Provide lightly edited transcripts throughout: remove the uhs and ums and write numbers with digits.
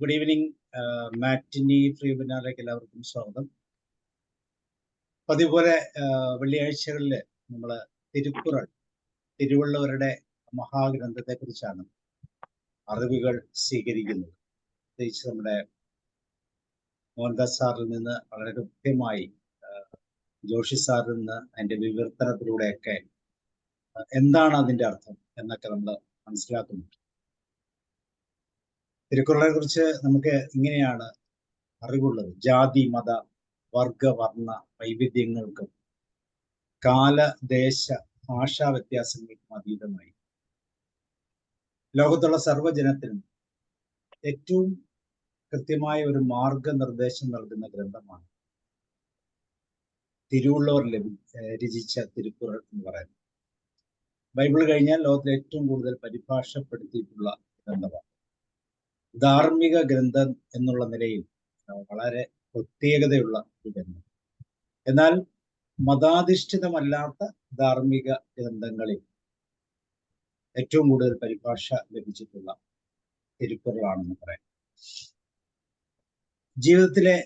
Good evening. Matinee free വെബിനാറിലേക്ക് എല്ലാവർക്കും സ്വാഗതം. അതുപോലെ വെള്ളിയാഴ്ചകളിൽ നമ്മൾ തിരുക്കുറൾ, തിരുവള്ളുവരുടെ മഹാഗ്രന്ഥത്തെക്കുറിച്ചാണ് അറിവുകൾ സ്വീകരിക്കുന്നത്. പ്രത്യേകിച്ച് നമ്മുടെ മോഹൻദാസ് സാറിൽ നിന്ന് വളരെ കൃത്യമായി, ജോഷി സാറിൽ നിന്ന് അതിൻ്റെ വിവർത്തനത്തിലൂടെയൊക്കെ എന്താണ് അതിൻ്റെ അർത്ഥം എന്നൊക്കെ നമ്മൾ മനസ്സിലാക്കുന്നു. തിരുക്കുറളെ കുറിച്ച് നമുക്ക് ഇങ്ങനെയാണ് അറിവുള്ളത്: ജാതി, മത, വർഗ, വർണ്ണ വൈവിധ്യങ്ങൾക്കും കാല, ദേശ, ഭാഷാ വ്യത്യാസങ്ങൾക്കും അതീതമായി ലോകത്തുള്ള സർവ്വജനത്തിനും ഏറ്റവും കൃത്യമായ ഒരു മാർഗനിർദ്ദേശം നൽകുന്ന ഗ്രന്ഥമാണ് തിരുവള്ളുവർ രചിച്ച തിരുക്കുറൾ എന്ന് പറയുന്നത്. ബൈബിൾ കഴിഞ്ഞാൽ ലോകത്തിൽ ഏറ്റവും കൂടുതൽ പരിഭാഷപ്പെടുത്തിയിട്ടുള്ള ഗ്രന്ഥമാണ്. ധാർമ്മിക ഗ്രന്ഥം എന്നുള്ള നിലയിൽ വളരെ പ്രത്യേകതയുള്ള ഒരു ഗ്രന്ഥം. എന്നാൽ മതാധിഷ്ഠിതമല്ലാത്ത ധാർമ്മിക ഗ്രന്ഥങ്ങളിൽ ഏറ്റവും കൂടുതൽ പരിഭാഷ ലഭിച്ചിട്ടുള്ള തിരുക്കുറളാണെന്ന് പറയാം. ജീവിതത്തിലെ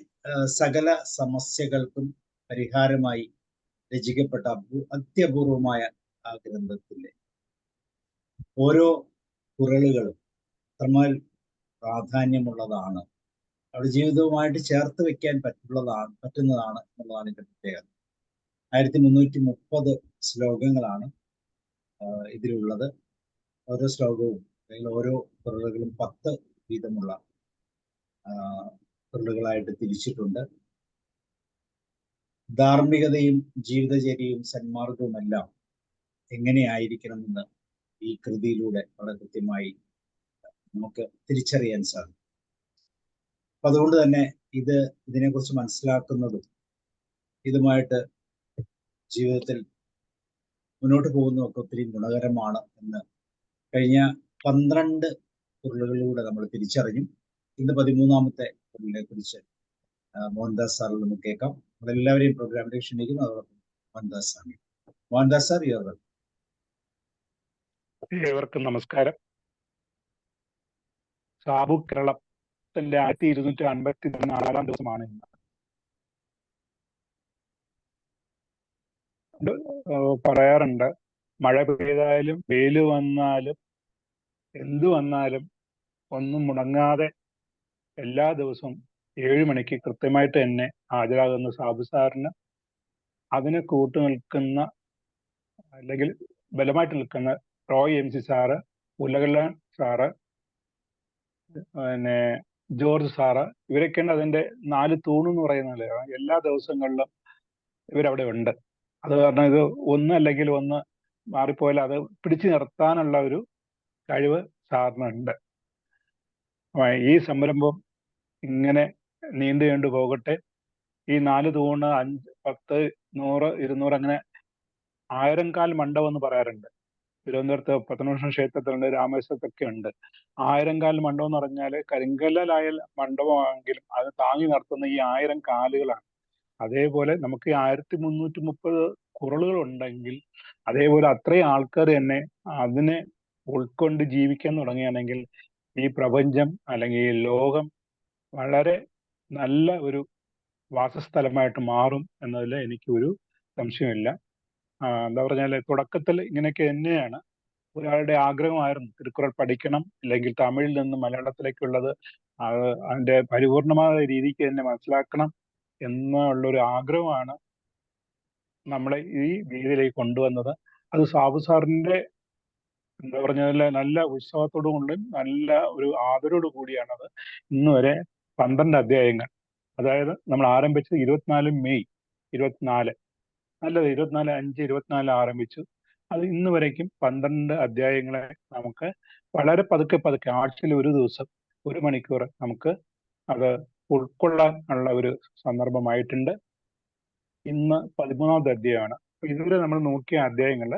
സകല സമസ്യകൾക്കും പരിഹാരമായി രചിക്കപ്പെട്ട അത്യപൂർവമായ ആ ഗ്രന്ഥത്തിലെ ഓരോ കുറളുകളും അത്രമേൽ പ്രാധാന്യമുള്ളതാണ്, അവരുടെ ജീവിതവുമായിട്ട് ചേർത്ത് വെക്കാൻ പറ്റുന്നതാണ് എന്നുള്ളതാണ് ഇതിന്റെ പ്രത്യേകത. 1330 ശ്ലോകങ്ങളാണ് ഇതിലുള്ളത്. ഓരോ ശ്ലോകവും അല്ലെങ്കിൽ ഓരോ കുറളുകളും 10 വീതമുള്ള കുറളുകളായിട്ട് തിരിച്ചിട്ടുണ്ട്. ധാർമ്മികതയും ജീവിതചര്യയും സന്മാർഗവുമെല്ലാം എങ്ങനെയായിരിക്കണമെന്ന് ഈ കൃതിയിലൂടെ വളരെ കൃത്യമായി നമുക്ക് തിരിച്ചറിയാൻ സാധിക്കും. അപ്പൊ അതുകൊണ്ട് തന്നെ ഇതിനെക്കുറിച്ച് മനസ്സിലാക്കുന്നതും ഇതുമായിട്ട് ജീവിതത്തിൽ മുന്നോട്ട് പോകുന്നതൊക്കെ ഒത്തിരി ഗുണകരമാണ് എന്ന് കഴിഞ്ഞ 12 കുറിലുകളിലൂടെ നമ്മൾ തിരിച്ചറിഞ്ഞു. ഇന്ന് 13ാമത്തെ കുറിലിനെ കുറിച്ച് മോഹൻദാസ് സാറിൽ നിന്ന് കേൾക്കാം. നമ്മളെല്ലാവരെയും പ്രോഗ്രാമിലേക്ക് ക്ഷണിക്കുന്നു. അതോടൊപ്പം മോഹൻദാസ് സാറിനെ. മോഹൻദാസ് സാർ, ഏവർക്കും നമസ്കാരം. സാബു കേരളത്തിന്റെ 1254 ദിവസമാണ് ഇന്ന്. പറയാറുണ്ട്, മഴ പെയ്താലും വെയില് വന്നാലും എന്തു വന്നാലും ഒന്നും മുടങ്ങാതെ എല്ലാ ദിവസവും 7 മണിക്ക് കൃത്യമായിട്ട് തന്നെ ഹാജരാകുന്ന സാബു സാറിന് അതിന് കൂട്ടു നിൽക്കുന്ന അല്ലെങ്കിൽ ബലമായിട്ട് നിൽക്കുന്ന റോയ് MC സാറ്, ഉലകലാൻ സാറ്, പിന്നെ ജോർജ് സാറ്, ഇവരൊക്കെയാണ് അതിന്റെ 4 തൂണെന്ന് പറയുന്നത്. എല്ലാ ദിവസങ്ങളിലും ഇവരവിടെ ഉണ്ട്. അത് കാരണം ഇത് അല്ലെങ്കിൽ ഒന്ന് മാറിപ്പോയാൽ അത് പിടിച്ചു നിർത്താനുള്ള ഒരു കഴിവ് സാറിനുണ്ട്. ഈ സംരംഭം ഇങ്ങനെ നീണ്ടു പോകട്ടെ. ഈ 4 തൂണ് 5, 10, 100, 200 അങ്ങനെ 1000 കാൽ മണ്ഡപം എന്ന് പറയാറുണ്ട്. തിരുവനന്തപുരത്ത് പത്തനാപുരം ക്ഷേത്രത്തിലുണ്ട്, രാമേശ്വരത്തൊക്കെ ഉണ്ട്. 1000 കാൽ മണ്ഡപം എന്ന് പറഞ്ഞാൽ കരിങ്കല്ലായ മണ്ഡപമാണെങ്കിലും അത് താങ്ങി നിർത്തുന്ന ഈ 1000 കാലുകളാണ്. അതേപോലെ നമുക്ക് 1330 കുറളുകൾ ഉണ്ടെങ്കിൽ അതേപോലെ അത്രയും ആൾക്കാർ തന്നെ അതിനെ ഉൾക്കൊണ്ട് ജീവിക്കാൻ തുടങ്ങുകയാണെങ്കിൽ ഈ പ്രപഞ്ചം അല്ലെങ്കിൽ ഈ ലോകം വളരെ നല്ല ഒരു വാസസ്ഥലമായിട്ട് മാറും എന്നതിൽ എനിക്കൊരു സംശയമില്ല. എന്താ പറഞ്ഞാൽ തുടക്കത്തിൽ ഇങ്ങനെയൊക്കെ തന്നെയാണ്. ഒരാളുടെ ആഗ്രഹമായിരുന്നു തിരുക്കുറൾ പഠിക്കണം, അല്ലെങ്കിൽ തമിഴിൽ നിന്ന് മലയാളത്തിലേക്കുള്ളത് അതിന്റെ പരിപൂർണമായ രീതിക്ക് തന്നെ മനസ്സിലാക്കണം എന്നുള്ളൊരു ആഗ്രഹമാണ് നമ്മളെ ഈ രീതിയിലേക്ക് കൊണ്ടുവന്നത്. അത് സാബു സാറിന്റെ എന്താ പറഞ്ഞാൽ നല്ല ഉത്സാഹത്തോടു കൊണ്ടും നല്ല ഒരു ആദരവോടു കൂടിയാണത് ഇന്ന് വരെ 12 അധ്യായങ്ങൾ, അതായത് നമ്മൾ ആരംഭിച്ചത് 24 മെയ് 24, 24/5/24 ആരംഭിച്ചു. അത് ഇന്ന് വരേക്കും 12 അധ്യായങ്ങളെ നമുക്ക് വളരെ പതുക്കെ ആഴ്ചയിൽ ഒരു ദിവസം 1 മണിക്കൂർ നമുക്ക് അത് ഉൾക്കൊള്ളാൻ ഉള്ള ഒരു സന്ദർഭമായിട്ടുണ്ട്. ഇന്ന് 13ാമത്തെ അധ്യായമാണ്. ഇതുവരെ നമ്മൾ നോക്കിയ അധ്യായങ്ങളിൽ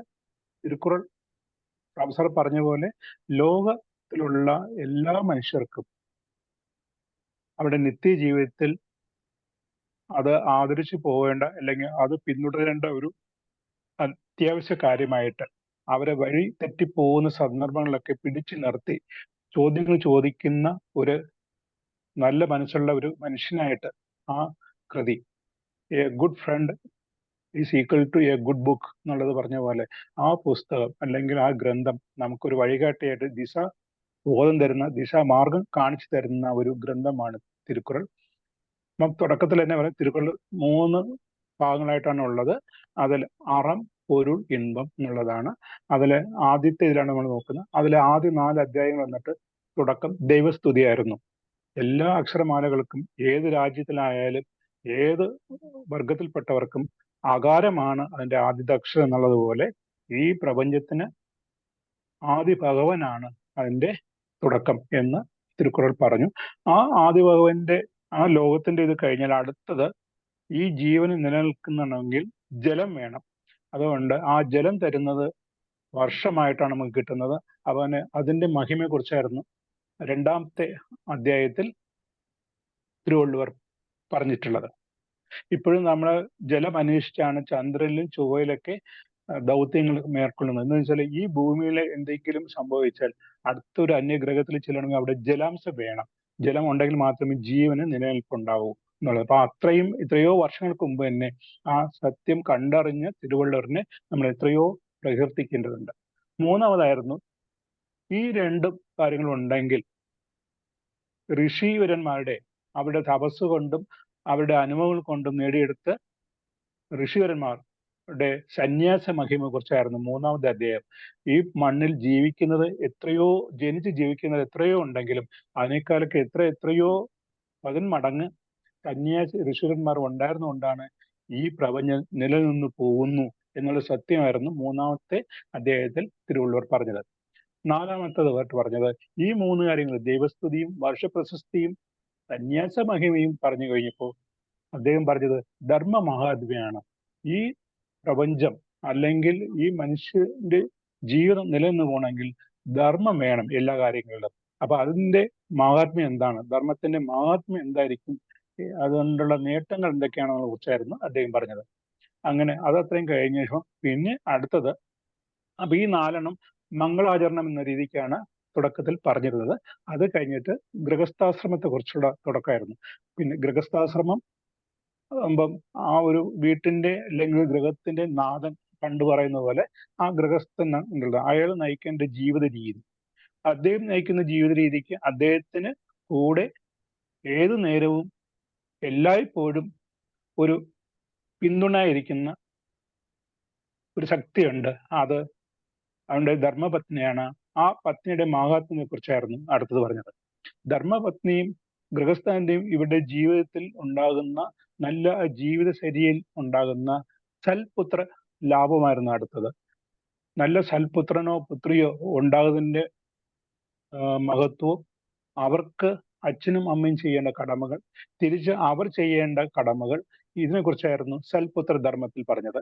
തിരുക്കുറൾ പ്രൊഫസർ പറഞ്ഞ പോലെ ലോകത്തിലുള്ള എല്ലാ മനുഷ്യർക്കും അവിടെ നിത്യജീവിതത്തിൽ അത് ആദരിച്ചു പോവേണ്ട അല്ലെങ്കിൽ അത് പിന്തുടരേണ്ട ഒരു അത്യാവശ്യ കാര്യമായിട്ട് അവരെ വഴി തെറ്റിപ്പോകുന്ന സന്ദർഭങ്ങളിലൊക്കെ പിടിച്ചു നിർത്തി ചോദ്യങ്ങൾ ചോദിക്കുന്ന ഒരു നല്ല മനസ്സുള്ള ഒരു മനുഷ്യനായിട്ട് ആ കൃതി a good friend is equal to a good book എന്നുള്ളത് പറഞ്ഞ പോലെ ആ പുസ്തകം അല്ലെങ്കിൽ ആ ഗ്രന്ഥം നമുക്കൊരു വഴികാട്ടിയായിട്ട് ബോധം തരുന്ന ദിശാമാർഗം കാണിച്ചു തരുന്ന ഒരു ഗ്രന്ഥമാണ് തിരുക്കുറൾ. നമുക്ക് തുടക്കത്തിൽ തന്നെ പറയാം, തിരുക്കുറൾ 3 ഭാഗങ്ങളായിട്ടാണ് ഉള്ളത്. അതിൽ അறம், പൊരുൾ, ഇൻപം എന്നുള്ളതാണ്. അതിൽ ആദ്യത്തെ ഇതിലാണ് നമ്മൾ നോക്കുന്നത്. അതിലെ ആദ്യ 4 അധ്യായങ്ങൾ വന്നിട്ട് തുടക്കം ദൈവസ്തുതിയായിരുന്നു. എല്ലാ അക്ഷരമാലകൾക്കും ഏത് രാജ്യത്തിലായാലും ഏത് വർഗത്തിൽപ്പെട്ടവർക്കും അകാരമാണ് അതിന്റെ ആദ്യത്തെ അക്ഷരം എന്നുള്ളത് പോലെ ഈ പ്രപഞ്ചത്തിന് ആദി ഭഗവനാണ് അതിന്റെ തുടക്കം എന്ന് തിരുക്കുറൾ പറഞ്ഞു. ആ ആദി ഭഗവന്റെ ആ ലോകത്തിന്റെ ഇത് കഴിഞ്ഞാൽ അടുത്തത് ഈ ജീവന് നിലനിൽക്കുന്നുണ്ടെങ്കിൽ ജലം വേണം. അതുകൊണ്ട് ആ ജലം തരുന്നത് വർഷമായിട്ടാണ് നമുക്ക് കിട്ടുന്നത്. അവന് അതിന്റെ മഹിമയെ കുറിച്ചായിരുന്നു 2-ാമത്തെ അധ്യായത്തിൽ തിരുവള്ളുവർ പറഞ്ഞിട്ടുള്ളത്. ഇപ്പോഴും നമ്മൾ ജലം അന്വേഷിച്ചാണ് ചന്ദ്രനിലും ചൊവ്വയിലൊക്കെ ദൗത്യങ്ങൾ മേற்കൊള്ളുന്നത്. എന്ന് വെച്ചാൽ ഈ ഭൂമിയിലെ എന്തെങ്കിലും സംഭവിച്ചാൽ അടുത്തൊരു അന്യഗ്രഹത്തിൽ ചെല്ലണമെങ്കിൽ അവിടെ ജലാംശം വേണം. ജലം ഉണ്ടെങ്കിൽ മാത്രമേ ജീവന് നിലനിൽപ്പുണ്ടാവൂ എന്നുള്ളത്. അപ്പൊ എത്രയോ വർഷങ്ങൾക്ക് മുമ്പ് തന്നെ ആ സത്യം കണ്ടറിഞ്ഞ തിരുവള്ളുവറിനെ നമ്മൾ എത്രയോ പ്രകീർത്തിക്കേണ്ടതുണ്ട്. 3-മതായിരുന്നു, ഈ 2 കാര്യങ്ങളുണ്ടെങ്കിൽ ഋഷിവരന്മാരുടെ അവരുടെ തപസ് കൊണ്ടും അവരുടെ അനുഭവങ്ങൾ കൊണ്ടും നേടിയെടുത്ത് ഋഷിവരന്മാരുടെ സന്യാസ മഹിമയെ കുറിച്ചായിരുന്നു 3-ാമത്തെ അധ്യായം. ഈ മണ്ണിൽ ജീവിക്കുന്നത് ജനിച്ച് ജീവിക്കുന്നത് എത്രയോ ഉണ്ടെങ്കിലും അതിനേക്കാളൊക്കെ എത്രയോ 10 മടങ്ങ് ഋഷിവരന്മാർ ഉണ്ടായിരുന്നുകൊണ്ടാണ് ഈ പ്രപഞ്ചം നിലനിന്ന് പോകുന്നു എന്നുള്ള സത്യമായിരുന്നു 3-ാമത്തെ അധ്യായത്തിൽ തിരുവള്ളുവർ പറഞ്ഞത്. 4-ാമത്തേതായിട്ട് പറഞ്ഞത് ഈ 3 കാര്യങ്ങൾ ദൈവസ്തുതിയും വർഷപ്രശസ്തിയും സന്യാസ മഹിമയും പറഞ്ഞു കഴിഞ്ഞപ്പോൾ അദ്ദേഹം പറഞ്ഞത് ധർമ്മ മഹാത്മ്യമാണ്. ഈ പ്രപഞ്ചം അല്ലെങ്കിൽ ഈ മനുഷ്യന്റെ ജീവിതം നിലനിന്ന് പോകണമെങ്കിൽ ധർമ്മം വേണം എല്ലാ കാര്യങ്ങളിലും. അപ്പൊ അതിന്റെ മഹാത്മ്യം എന്താണ്, ധർമ്മത്തിന്റെ മഹാത്മ്യം എന്തായിരിക്കും, അതുകൊണ്ടുള്ള നേട്ടങ്ങൾ എന്തൊക്കെയാണെന്ന് കുറിച്ചായിരുന്നു അദ്ദേഹം പറഞ്ഞത്. അങ്ങനെ അതത്രയും കഴിഞ്ഞ ശേഷം പിന്നെ അടുത്തത്, അപ്പൊ ഈ 4 മംഗളാചരണം എന്ന രീതിക്കാണ് തുടക്കത്തിൽ പറഞ്ഞിരുന്നത്. അത് കഴിഞ്ഞിട്ട് ഗൃഹസ്ഥാശ്രമത്തെ കുറിച്ചുള്ള തുടക്കമായിരുന്നു. പിന്നെ ഗൃഹസ്ഥാശ്രമം ആകുമ്പം ആ ഒരു വീട്ടിന്റെ അല്ലെങ്കിൽ ഗൃഹത്തിന്റെ നാഥൻ പണ്ട് പറയുന്ന പോലെ ആ ഗൃഹസ്ഥൻ ഉള്ളത് അയാൾ നയിക്കേണ്ട ജീവിത രീതി, അദ്ദേഹം നയിക്കുന്ന ജീവിത രീതിക്ക് അദ്ദേഹത്തിന് കൂടെ ഏതു നേരവും എല്ലായ്പ്പോഴും ഒരു പിന്തുണയായിരിക്കുന്ന ഒരു ശക്തിയുണ്ട്. അത് അവന്റെ ധർമ്മപത്നിയാണ്. ആ പത്നിയുടെ മഹാത്മ്യത്തെ കുറിച്ചായിരുന്നു അടുത്തത് പറഞ്ഞത്. ധർമ്മപത്നിയും ഗൃഹസ്ഥാന്റെയും ഇവരുടെ ജീവിതത്തിൽ ഉണ്ടാകുന്ന നല്ല ജീവിതശൈലിയിൽ ഉണ്ടാകുന്ന സൽപുത്ര ലാഭമായിരുന്നു അടുത്തത്. നല്ല സൽപുത്രനോ പുത്രിയോ ഉണ്ടാകുന്നതിന്റെ മഹത്വവും അവർക്ക് അച്ഛനും അമ്മയും ചെയ്യേണ്ട കടമകൾ, തിരിച്ച് അവർ ചെയ്യേണ്ട കടമകൾ, ഇതിനെക്കുറിച്ചായിരുന്നു സൽപുത്ര ധർമ്മത്തിൽ പറഞ്ഞത്.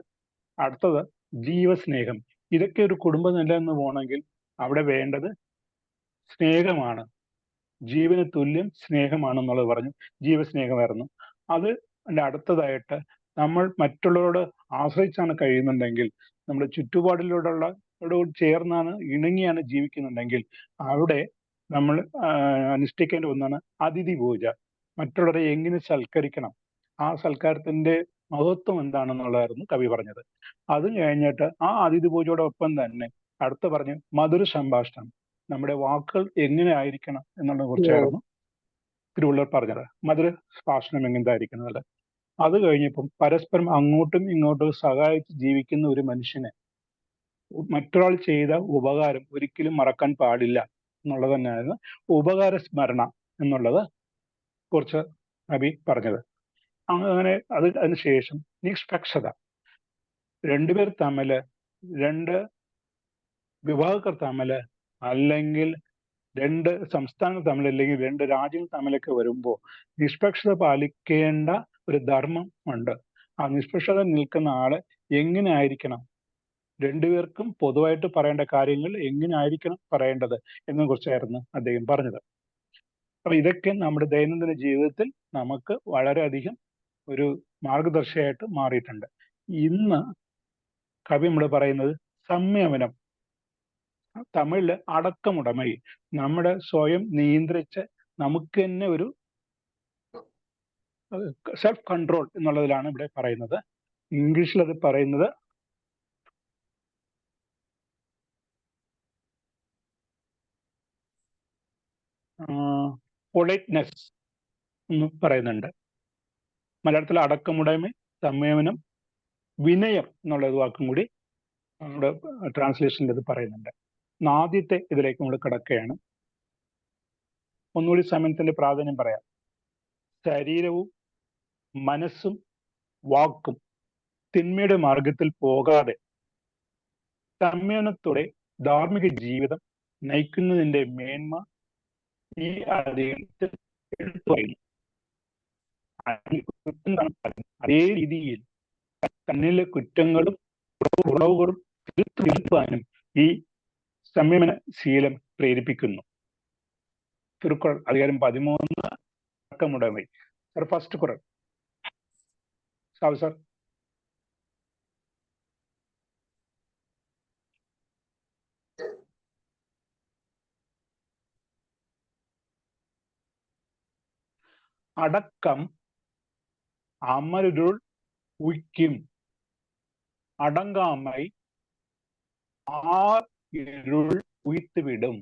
അടുത്തത് ജീവസ്നേഹം. ഇതൊക്കെ ഒരു കുടുംബം നിലനിന്ന് പോകണമെങ്കിൽ അവിടെ വേണ്ടത് സ്നേഹമാണ്. ജീവന് തുല്യം സ്നേഹമാണെന്നുള്ളത് പറഞ്ഞു. ജീവസ്നേഹമായിരുന്നു അത്. അടുത്തതായിട്ട് നമ്മൾ മറ്റുള്ളവരോട് ആശ്രയിച്ചാണ് കഴിയുന്നുണ്ടെങ്കിൽ, നമ്മുടെ ചുറ്റുപാടിലൂടെയുള്ള ചേർന്നാണ് ഇണങ്ങിയാണ് ജീവിക്കുന്നുണ്ടെങ്കിൽ അവിടെ നമ്മൾ അനുഷ്ഠിക്കേണ്ട ഒന്നാണ് അതിഥി പൂജ. മറ്റുള്ളവരെ എങ്ങനെ സൽക്കരിക്കണം, ആ സൽക്കാരത്തിന്റെ മഹത്വം എന്താണെന്നുള്ളതായിരുന്നു കവി പറഞ്ഞത്. അത് കഴിഞ്ഞിട്ട് ആ അതിഥി പൂജയോടൊപ്പം തന്നെ അടുത്ത പറഞ്ഞ് മധുര സംഭാഷണം, നമ്മുടെ വാക്കുകൾ എങ്ങനെ ആയിരിക്കണം എന്നുള്ളതിനെ കുറിച്ചായിരുന്നു തിരുവള്ളുവർ പറഞ്ഞത്. മധുര ഭാഷണം എങ്ങനത്തായിരിക്കുന്നത്. അത് കഴിഞ്ഞപ്പം പരസ്പരം അങ്ങോട്ടും ഇങ്ങോട്ടും സഹായിച്ച് ജീവിക്കുന്ന ഒരു മനുഷ്യനെ മറ്റൊരാൾ ചെയ്ത ഉപകാരം ഒരിക്കലും മറക്കാൻ പാടില്ല എന്നുള്ളത് തന്നെയായിരുന്നു ഉപകാര സ്മരണ എന്നുള്ളത് കുറിച്ച് കവി പറഞ്ഞത്. അങ്ങനെ അതിനുശേഷം നിഷ്പക്ഷത. രണ്ടുപേർ തമ്മില്, 2 വിഭാഗക്കാർ തമ്മില്, അല്ലെങ്കിൽ 2 സംസ്ഥാനങ്ങൾ തമ്മിൽ, അല്ലെങ്കിൽ 2 രാജ്യങ്ങൾ തമ്മിലൊക്കെ വരുമ്പോൾ നിഷ്പക്ഷത പാലിക്കേണ്ട ഒരു ധർമ്മം ഉണ്ട്. ആ നിഷ്പക്ഷത നിൽക്കുന്ന ആള് എങ്ങനെ ആയിരിക്കണം, 2 പേർക്കും പൊതുവായിട്ട് പറയേണ്ട കാര്യങ്ങൾ എങ്ങനെ ആയിരിക്കണം പറയേണ്ടത് എന്നതിനെ കുറിച്ചായിരുന്നു അദ്ദേഹം പറഞ്ഞത്. അപ്പൊ ഇതൊക്കെ നമ്മുടെ ദൈനംദിന ജീവിതത്തിൽ നമുക്ക് വളരെയധികം ഒരു മാർഗദർശിയായിട്ട് മാറിയിട്ടുണ്ട്. ഇന്ന് കവി നമ്മൾ പറയുന്നത് സംയമനം, തമിഴില് അടക്കമുടമൈ, നമ്മുടെ സ്വയം നിയന്ത്രിച്ച് നമുക്ക് തന്നെ ഒരു സെൽഫ് കൺട്രോൾ എന്നുള്ളതിലാണ് ഇവിടെ പറയുന്നത്. ഇംഗ്ലീഷിൽ അത് പറയുന്നത് പൊളൈറ്റ്നെസ് എന്ന് പറയുന്നുണ്ട്. മലയാളത്തിൽ അടക്കമുടമ, സംയമനം, വിനയം എന്നുള്ള ഒരു വാക്കും കൂടി നമ്മുടെ ട്രാൻസ്ലേഷനിൽ ഇത് പറയുന്നുണ്ട്. ആദ്യത്തെ ഇതിലേക്ക് നമ്മൾ കിടക്കുകയാണ്. ഒന്നുകൂടി സമയത്തിന്റെ പ്രാധാന്യം പറയാം. ശരീരവും മനസ്സും വാക്കും തിന്മയുടെ മാർഗത്തിൽ പോകാതെ സംയമനത്തോടെ ധാർമ്മിക ജീവിതം നയിക്കുന്നതിന്റെ മേന്മ ഈ അധികത്തിൽ എടുത്തു പറയുന്നു. അതേ രീതിയിൽ തന്നിലെ കുറ്റങ്ങളും കുറവുകളും തിരുത്തുവാനും ഈ സംയമന ശീലം പ്രേരിപ്പിക്കുന്നു. തിരുക്കുറൾ അധികാരം 13 അടക്കമുടമ. Sir, first kural Sabu sir. അടക്കം അമരുരുൾ ഉയ്ക്കും, അടങ്കാമൈ ഇരുൾ ഉയ്ത്തുവിടും.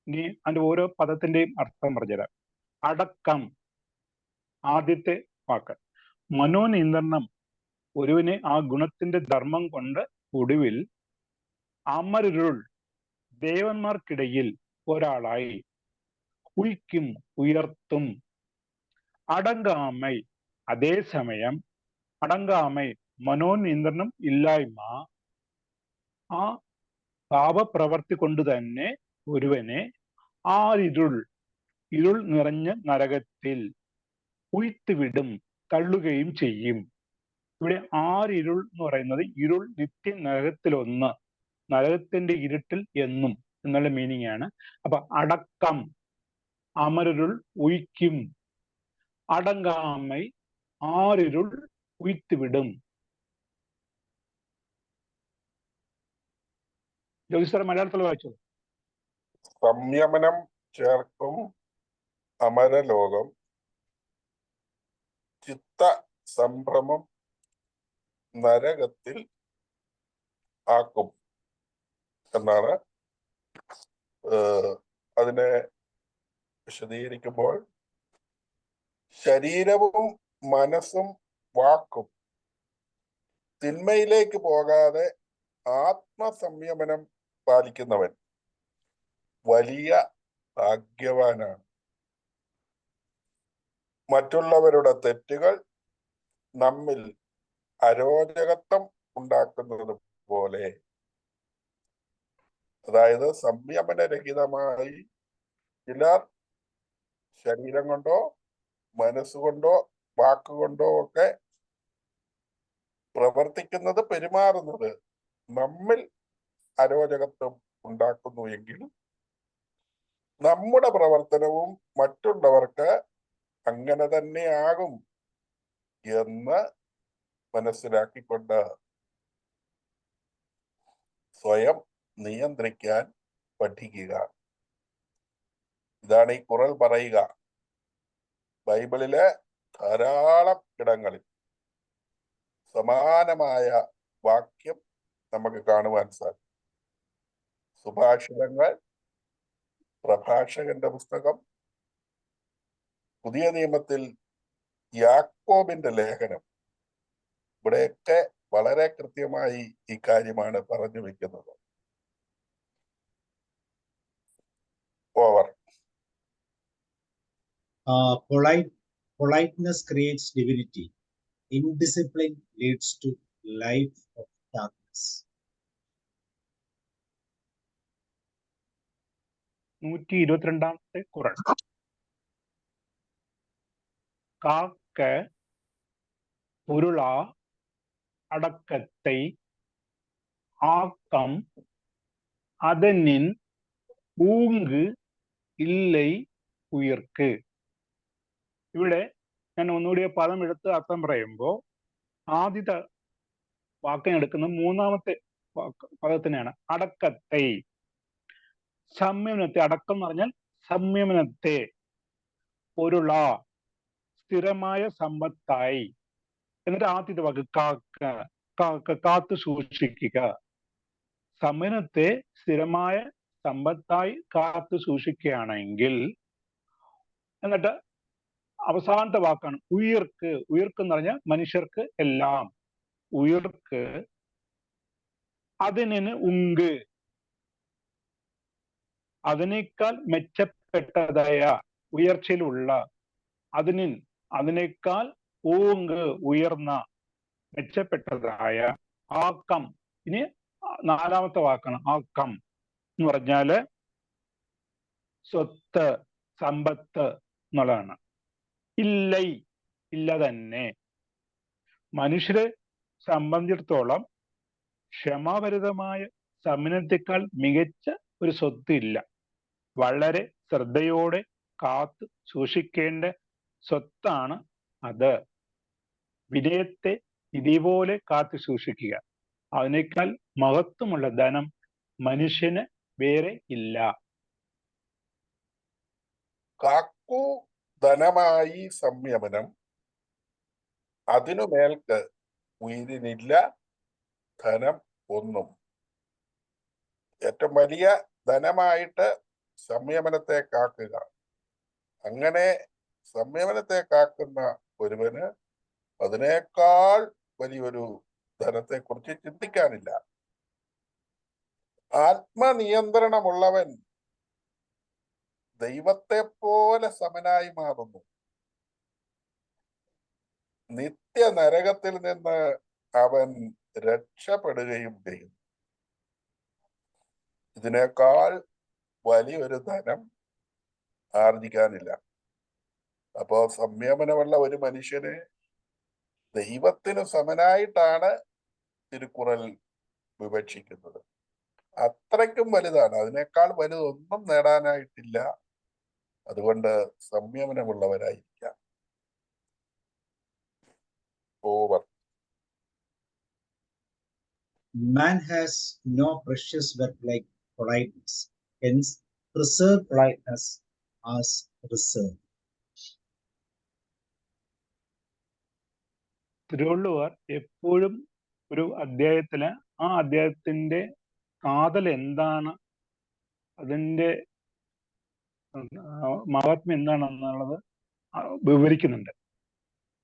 ഇനി അതിന്റെ ഓരോ പദത്തിന്റെയും അർത്ഥം പറഞ്ഞുതരാം. അടക്കം, ആദ്യത്തെ വാക്ക്. മനോനിയന്ത്രണം ഒരുവിനെ ആ ഗുണത്തിന്റെ ധർമ്മം കൊണ്ട് ഒടുവിൽ അമരുരുൾ ദേവന്മാർക്കിടയിൽ ഒരാളായി ഉയ്ക്കും, ഉയർത്തും. അടങ്കാമൈ, അതേസമയം അടങ്കാമൈ മനോനിയന്ത്രണം ഇല്ലായ്മ, ആ പാപപ്രവർത്തി കൊണ്ട് തന്നെ ഒരുവനെ ഇരുൾ നിറഞ്ഞ നരകത്തിൽ ഉയ്ത്തുവിടും, തള്ളുകയും ചെയ്യും. ഇവിടെ ഇരുൾ എന്ന് പറയുന്നത് ഇരുൾ, നിത്യ നരകത്തിലൊന്ന്, നരകത്തിന്റെ ഇരുട്ടിൽ എന്നും എന്നുള്ള മീനിങ് ആണ്. അപ്പൊ അടക്കം അമരുരുൾ ഉയ്ക്കും, അടങ്കാമൈ ഇരുൾ ഉയ്ത്തുവിടും. ജോലി സാർ മലയാളത്തിൽ വായിച്ചു. സംയമനം ചേർക്കും അമരലോകം, ചിത്ത സംഭ്രമം നരകത്തിൽ ആക്കും എന്നാണ് അതിനെ വിശദീകരിക്കുമ്പോൾ. ശരീരവും മനസ്സും വാക്കും തിന്മയിലേക്ക് പോകാതെ ആത്മസംയമനം പാലിക്കുന്നവൻ വലിയ ഭാഗ്യവാനാണ്. മറ്റുള്ളവരുടെ തെറ്റുകൾ നമ്മിൽ അരോചകത്വം ഉണ്ടാക്കുന്നത് പോലെ, അതായത് സംയമനരഹിതമായി ചിലർ ശരീരം കൊണ്ടോ മനസ്സുകൊണ്ടോ വാക്കുകൊണ്ടോ ഒക്കെ പ്രവർത്തിക്കുന്നത്, പെരുമാറുന്നത് നമ്മിൽ അരോചകത്വം ഉണ്ടാക്കുന്നു എങ്കിൽ നമ്മുടെ പ്രവർത്തനവും മറ്റുള്ളവർക്ക് അങ്ങനെ തന്നെയാകും എന്ന് മനസ്സിലാക്കിക്കൊണ്ട് സ്വയം നിയന്ത്രിക്കാൻ പഠിക്കുക. ഇതാണ് ഈ ഖുർആൻ പറയുക. ബൈബിളിലെ ധാരാളം ഇടങ്ങളിൽ സമാനമായ വാക്യം നമുക്ക് കാണുവാൻ സാധിക്കും. സുഭാഷിതങ്ങൾ, പ്രഭാഷകന്റെ പുസ്തകം, പുതിയ നിയമത്തിൽ യാക്കോബിന്റെ ലേഖനം, ഇവിടെയൊക്കെ വളരെ കൃത്യമായി ഈ കാര്യമാണ് പറഞ്ഞു വെക്കുന്നത്. Over. Politeness creates divinity. Indiscipline leads to life of darkness. 122 ഖുർആൻ. காக்க பொருளா அடக்கத்தை ஆக்கம் அதனின் ஊங்கு இல்லை ഉയർക്ക്. ഇവിടെ ഞാൻ ഒന്നുകൂടി പദം എടുത്ത് അർത്ഥം പറയുമ്പോൾ ആദ്യത്തെ വാക്കിനെടുക്കുന്ന മൂന്നാമത്തെ പദത്തിനെയാണ്. അടക്കത്തെ, സംയമനത്തെ. അടക്കം എന്ന് പറഞ്ഞാൽ സംയമനത്തെ. പൊരുള, സ്ഥിരമായ സമ്പത്തായി. എന്നിട്ട് ആദ്യത്തെ വാക്ക് കാത്തു സൂക്ഷിക്കുക. സമയത്തെ സ്ഥിരമായ സമ്പത്തായി കാത്തു സൂക്ഷിക്കുകയാണെങ്കിൽ, എന്നിട്ട് അവസാനത്തെ വാക്കാണ് ഉയിർക്ക്. ഉയിർക്ക് എന്ന് പറഞ്ഞാൽ മനുഷ്യർക്ക് എല്ലാം. ഉയിർക്ക് അതിന് ഉങ്ക്, അതിനേക്കാൾ മെച്ചപ്പെട്ടതായ, ഉയർച്ചയിലുള്ള, അതിനേക്കാൾ ഊങ്ക്, ഉയർന്ന, മെച്ചപ്പെട്ടതായ ആക്കം. ഇനി നാലാമത്തെ വാക്കാണ് ആക്കം എന്ന് പറഞ്ഞാല് സ്വത്ത്, സമ്പത്ത് എന്നുള്ളതാണ്. ഇല്ലൈ, ഇല്ല തന്നെ. മനുഷ്യരെ സംബന്ധിച്ചിടത്തോളം ക്ഷമാഭരിതമായ സമയത്തേക്കാൾ മികച്ച ഒരു സ്വത്ത് ഇല്ല. വളരെ ശ്രദ്ധയോടെ കാത്തു സൂക്ഷിക്കേണ്ട സ്വത്താണ് അത്. വിനയത്തെ ഇതേപോലെ കാത്തു സൂക്ഷിക്കുക. അതിനേക്കാൾ മഹത്വമുള്ള ധനം മനുഷ്യന് വേറെ ഇല്ല. കാക്കു ധനമായി സംയമനം, അതിനുമേൽക്ക് ഉയിരിനില്ല ധനം ഒന്നും. ഏറ്റവും വലിയ ധനമായിട്ട് സംയമനത്തെ കാക്കുക. അങ്ങനെ സംയമനത്തെ കാക്കുന്ന ഒരുവന് അതിനേക്കാൾ വലിയൊരു ധനത്തെ കുറിച്ച് ചിന്തിക്കാനില്ല. ആത്മനിയന്ത്രണമുള്ളവൻ ദൈവത്തെ പോലെ സമനായി മാറുന്നു. നിത്യ നരകത്തിൽ നിന്ന് അവൻ രക്ഷപ്പെടുകയും ചെയ്യും. ഇതിനേക്കാൾ വലിയൊരു ധനം ആർജിക്കാനില്ല. അപ്പോ സംയമനമുള്ള ഒരു മനുഷ്യനെ ദൈവത്തിനു സമനായിട്ടാണ് തിരുക്കുറൽ വിവക്ഷിക്കുന്നത്. അത്രയ്ക്കും വലുതാണ്. അതിനേക്കാൾ വലുതൊന്നും നേടാനായിട്ടില്ല. അതുകൊണ്ട് സംയമനമുള്ളവരായിരിക്കാം. Over. Man has no precious work like politeness. Hence, preserve politeness as reserve. Thiruvalluvar എപ്പോഴും ഒരു അധ്യായത്തില് ആ അധ്യായത്തിന്റെ കാതൽ എന്താണ്, അതിന്റെ മഹാത്മ്യം എന്താണെന്നുള്ളത് വിവരിക്കുന്നുണ്ട്.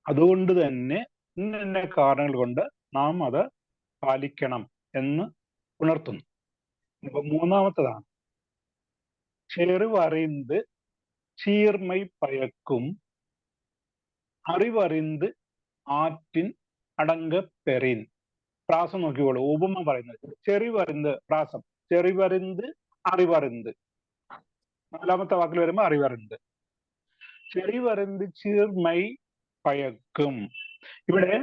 അതുകൊണ്ട് തന്നെ ഇന്ന കാരണങ്ങൾ കൊണ്ട് നാം അത് പാലിക്കണം എന്ന് ഉണർത്തുന്നു. ഇപ്പൊ മൂന്നാമത്തതാണ് ചെറുവറിന്ത് ചീർമൈ പയക്കും അറിവറിന്ത് ആറ്റിൻ അടങ്ക പെറിൻ. പ്രാസം നോക്കിക്കോളൂ. ഉപമ പറയുന്നത് ചെറിവറിന്ത്, പ്രാസം ചെറിവറിന്ത് അറിവറിന്ത്. നാലാമത്തെ വാക്കിൽ വരുമ്പോ അറിവറിന്ത്. ചെറിവറിന്ത് ചീർമൈ പയക്കും. ഇവിടെ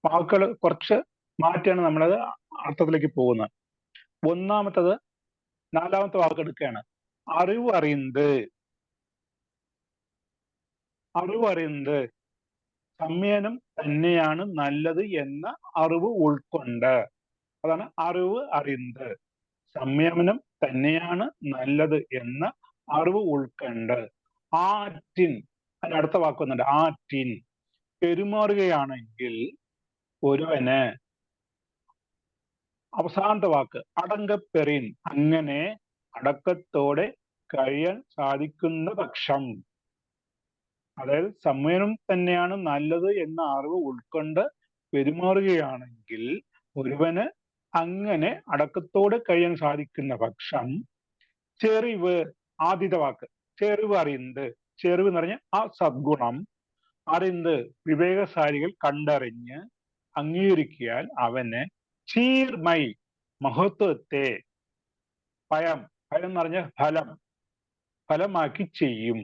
വാക്കുകൾ കുറച്ച് മാറ്റിയാണ് നമ്മളത് അർത്ഥത്തിലേക്ക് പോകുന്നത്. ഒന്നാമത്തത്, നാലാമത്തെ വാക്ക് എടുക്കുകയാണ്. അറിവറിന്ത്. അറിവറിന്ത് സംയമനം തന്നെയാണ് നല്ലത് എന്ന അറിവ് ഉൾക്കൊണ്ട്. അതാണ് അറിവ് അറിന്ത്. സംയമനം തന്നെയാണ് നല്ലത് എന്ന അറിവ് ഉൾക്കൊണ്ട് ആറ്റിൻ, അതിന് അടുത്ത വാക്ക് വന്നിട്ട് ആറ്റിൻ പെരുമാറുകയാണെങ്കിൽ ഒരുവന്, അവസാനത്തെ വാക്ക് അടങ്കപ്പെറിൻ, അങ്ങനെ അടക്കത്തോടെ കഴിയാൻ സാധിക്കുന്ന പക്ഷം. അതായത് സംയമനം തന്നെയാണ് നല്ലത് എന്ന അറിവ് ഉൾക്കൊണ്ട് പെരുമാറുകയാണെങ്കിൽ ഒരുവന് അങ്ങനെ അടക്കത്തോടെ കഴിയാൻ സാധിക്കുന്ന പക്ഷം ചെറിവ്, ആദ്യത്തെ വാക്ക് ചെറിവ് അറിന്ത്. ചെറിവ് എന്ന് പറഞ്ഞാൽ ആ സദ്ഗുണം അറിന്ത് വിവേകശാലികൾ കണ്ടറിഞ്ഞ് അംഗീകരിക്കാൻ അവന് ചീർമൈ മഹത്വത്തെ, ഭയം എന്ന് പറഞ്ഞ ഫലമാക്കി ചെയ്യും.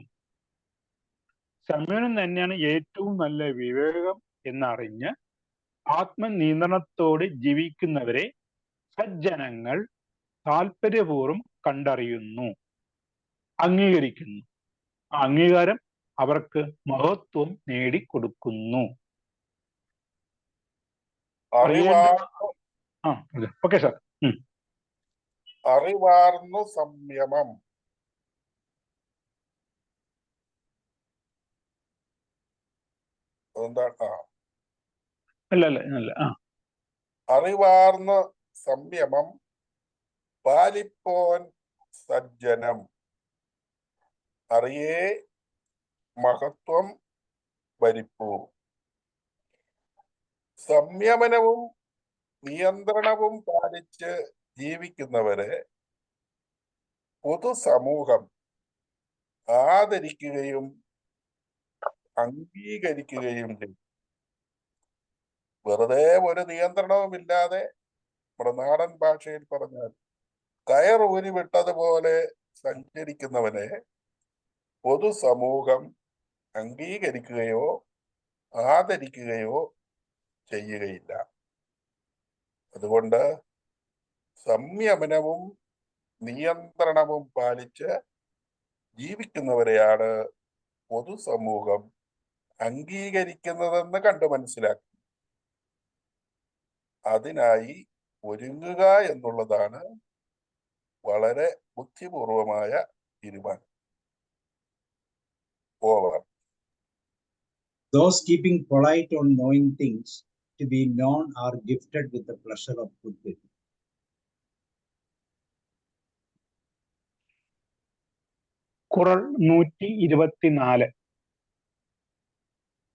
സംയമനം തന്നെയാണ് ഏറ്റവും നല്ല വിവേകം എന്നറിഞ്ഞ് ആത്മനിയന്ത്രണത്തോടെ ജീവിക്കുന്നവരെ സജ്ജനങ്ങൾ താല്പര്യപൂർവ്വം കണ്ടറിയുന്നു, അംഗീകരിക്കുന്നു. ആ അംഗീകാരം അവർക്ക് മഹത്വം നേടിക്കൊടുക്കുന്നു. Okay sir. അറിവാർന്നു സംയമം. അതെന്താണ്? അല്ല അറിവാർന്ന സംയമം പാലിപ്പോൻ സജ്ജനം അറിയേ മഹത്വം ഭരിപ്പൂ. സംയമനവും നിയന്ത്രണവും പാലിച്ച് ജീവിക്കുന്നവരെ പൊതുസമൂഹം ആദരിക്കുകയും അംഗീകരിക്കുകയും ചെയ്യും. വെറുതെ ഒരു നിയന്ത്രണവുമില്ലാതെ നമ്മുടെ നാടൻ ഭാഷയിൽ പറഞ്ഞാൽ കയറൂരി വിട്ടതുപോലെ സഞ്ചരിക്കുന്നവനെ പൊതുസമൂഹം അംഗീകരിക്കുകയോ ആദരിക്കുകയോ ചെയ്യുകയില്ല. അതുകൊണ്ട് സംയമനവും നിയന്ത്രണവും പാലിച്ച് ജീവിക്കുന്നവരെയാണ് പൊതുസമൂഹം അംഗീകരിക്കുന്നതെന്ന് കണ്ടു മനസ്സിലാക്കി. അതിനായി ഒരുങ്ങുക എന്നുള്ളതാണ് വളരെ ബുദ്ധിപൂർവമായ തീരുമാനം. Over. Those keeping polite on knowing things to be known are gifted with the pleasure of goodwill. ഖുറൽ 124.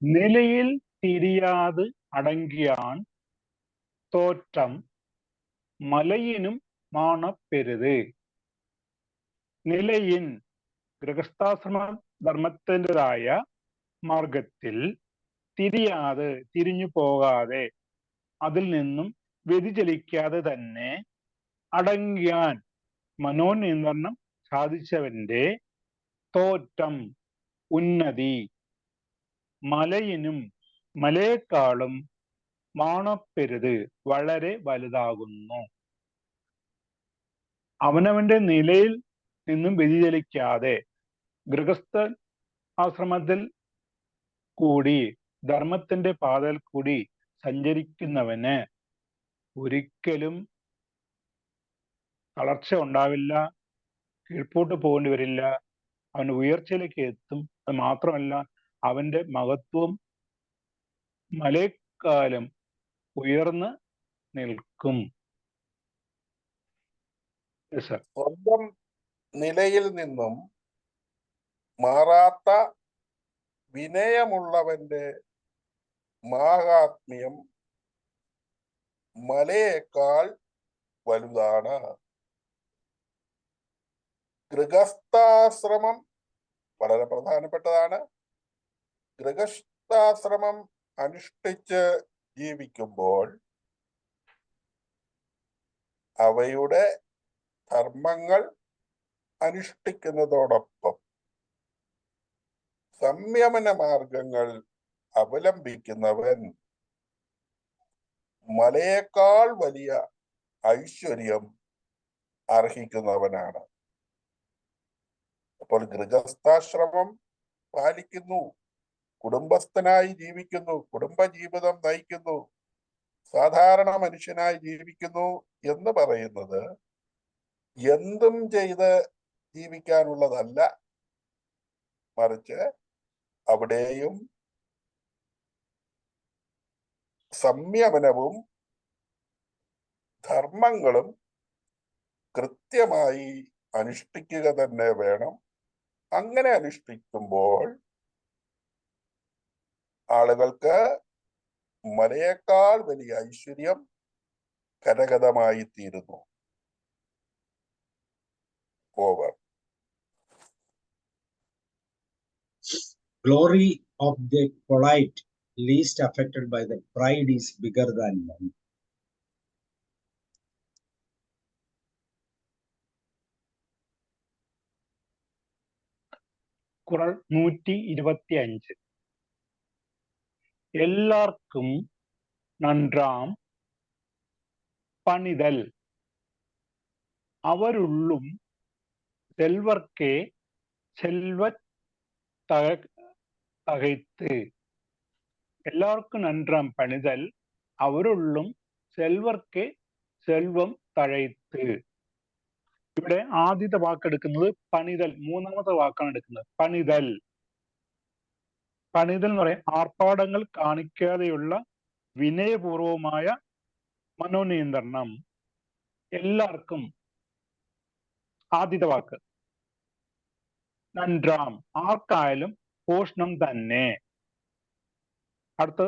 നിലയിൽ തിരിയാത് അടങ്ങിയാൻ തോറ്റം മലയിനും മാണപ്പെരുത്. നിലയിൻ ഗൃഹസ്ഥാശ്രമ ധർമ്മത്തിൻ്റെതായ മാർഗത്തിൽ തിരിഞ്ഞു പോകാതെ അതിൽ നിന്നും വ്യതിചലിക്കാതെ തന്നെ അടങ്ങിയാൻ മനോനിയന്ത്രണം സാധിച്ചവന്റെ തോറ്റം ഉന്നതി മലയേക്കാളും മാണപ്പെരുത് വളരെ വലുതാകുന്നു. അവനവന്റെ നിലയിൽ നിന്നും വ്യതിചലിക്കാതെ ഗൃഹസ്ഥ ആശ്രമത്തിൽ കൂടി ധർമ്മത്തിന്റെ പാതയിൽ കൂടി സഞ്ചരിക്കുന്നവന് ഒരിക്കലും തളർച്ച ഉണ്ടാവില്ല, കീഴ്പോട്ട് പോകേണ്ടി വരില്ല, അവൻ ഉയർച്ചയിലേക്ക് എത്തും. അത് മാത്രമല്ല, അവന്റെ മഹത്വം മലയെക്കാലം ഉയർന്ന് നിൽക്കും. സ്വന്തം നിലയിൽ നിന്നും മാറാത്ത വിനയമുള്ളവന്റെ മാഹാത്മ്യം മലയേക്കാൾ വലുതാണ്. ഗൃഹസ്ഥാശ്രമം വളരെ പ്രധാനപ്പെട്ടതാണ്. ഗൃഹസ്ഥാശ്രമം അനുഷ്ഠിച്ച് ജീവിക്കുമ്പോൾ അവയുടെ ധർമ്മങ്ങൾ അനുഷ്ഠിക്കുന്നതോടൊപ്പം സംയമന മാർഗങ്ങൾ അവലംബിക്കുന്നവൻ മലയേക്കാൾ വലിയ ഐശ്വര്യം അർഹിക്കുന്നവനാണ്. അപ്പോൾ ഗൃഹസ്ഥാശ്രമം പാലിക്കുന്നു, കുടുംബസ്ഥനായി ജീവിക്കുന്നു, കുടുംബജീവിതം നയിക്കുന്നു, സാധാരണ മനുഷ്യനായി ജീവിക്കുന്നു എന്ന് പറയുന്നത് എന്തും ചെയ്ത് ജീവിക്കാനുള്ളതല്ല. മറിച്ച് അവിടെയും സംയമനവും ധർമ്മങ്ങളും കൃത്യമായി അനുഷ്ഠിക്കുക തന്നെ വേണം. അങ്ങനെ അനുഷ്ഠിക്കുമ്പോൾ ആളുകൾക്ക് മലയേക്കാൾ വലിയ ഐശ്വര്യം കരഗതമായി തീരുന്നു. Over. Glory of the polite, least affected by the pride, is bigger than them. ഖുറൽ 125. എല്ലാവർക്കും നன்றாം പണിതൽ അവരുള്ളും செல்வர்க்கே செல்வத் தகைத்து. எல்லாருக்கும் நன்றாம் பணிதல் അവരുള്ളും செல்வர்க்கே செல்வം തഴയ്ത്ത്. ഇവിടെ ആദ്യത്തെ വാക്കെടുക്കുന്നത് പണിതൽ, മൂന്നാമത്തെ വാക്കാണ് എടുക്കുന്നത് പണിതൽ. പണിതൽ എന്ന് പറയാം ആർപ്പാടങ്ങൾ കാണിക്കാതെയുള്ള വിനയപൂർവമായ മനോനിയന്ത്രണം. എല്ലാവർക്കും ആദ്യത്തെ വാക്ക് നൻറാം, ആർക്കായാലും പോഷണം തന്നെ. അടുത്ത്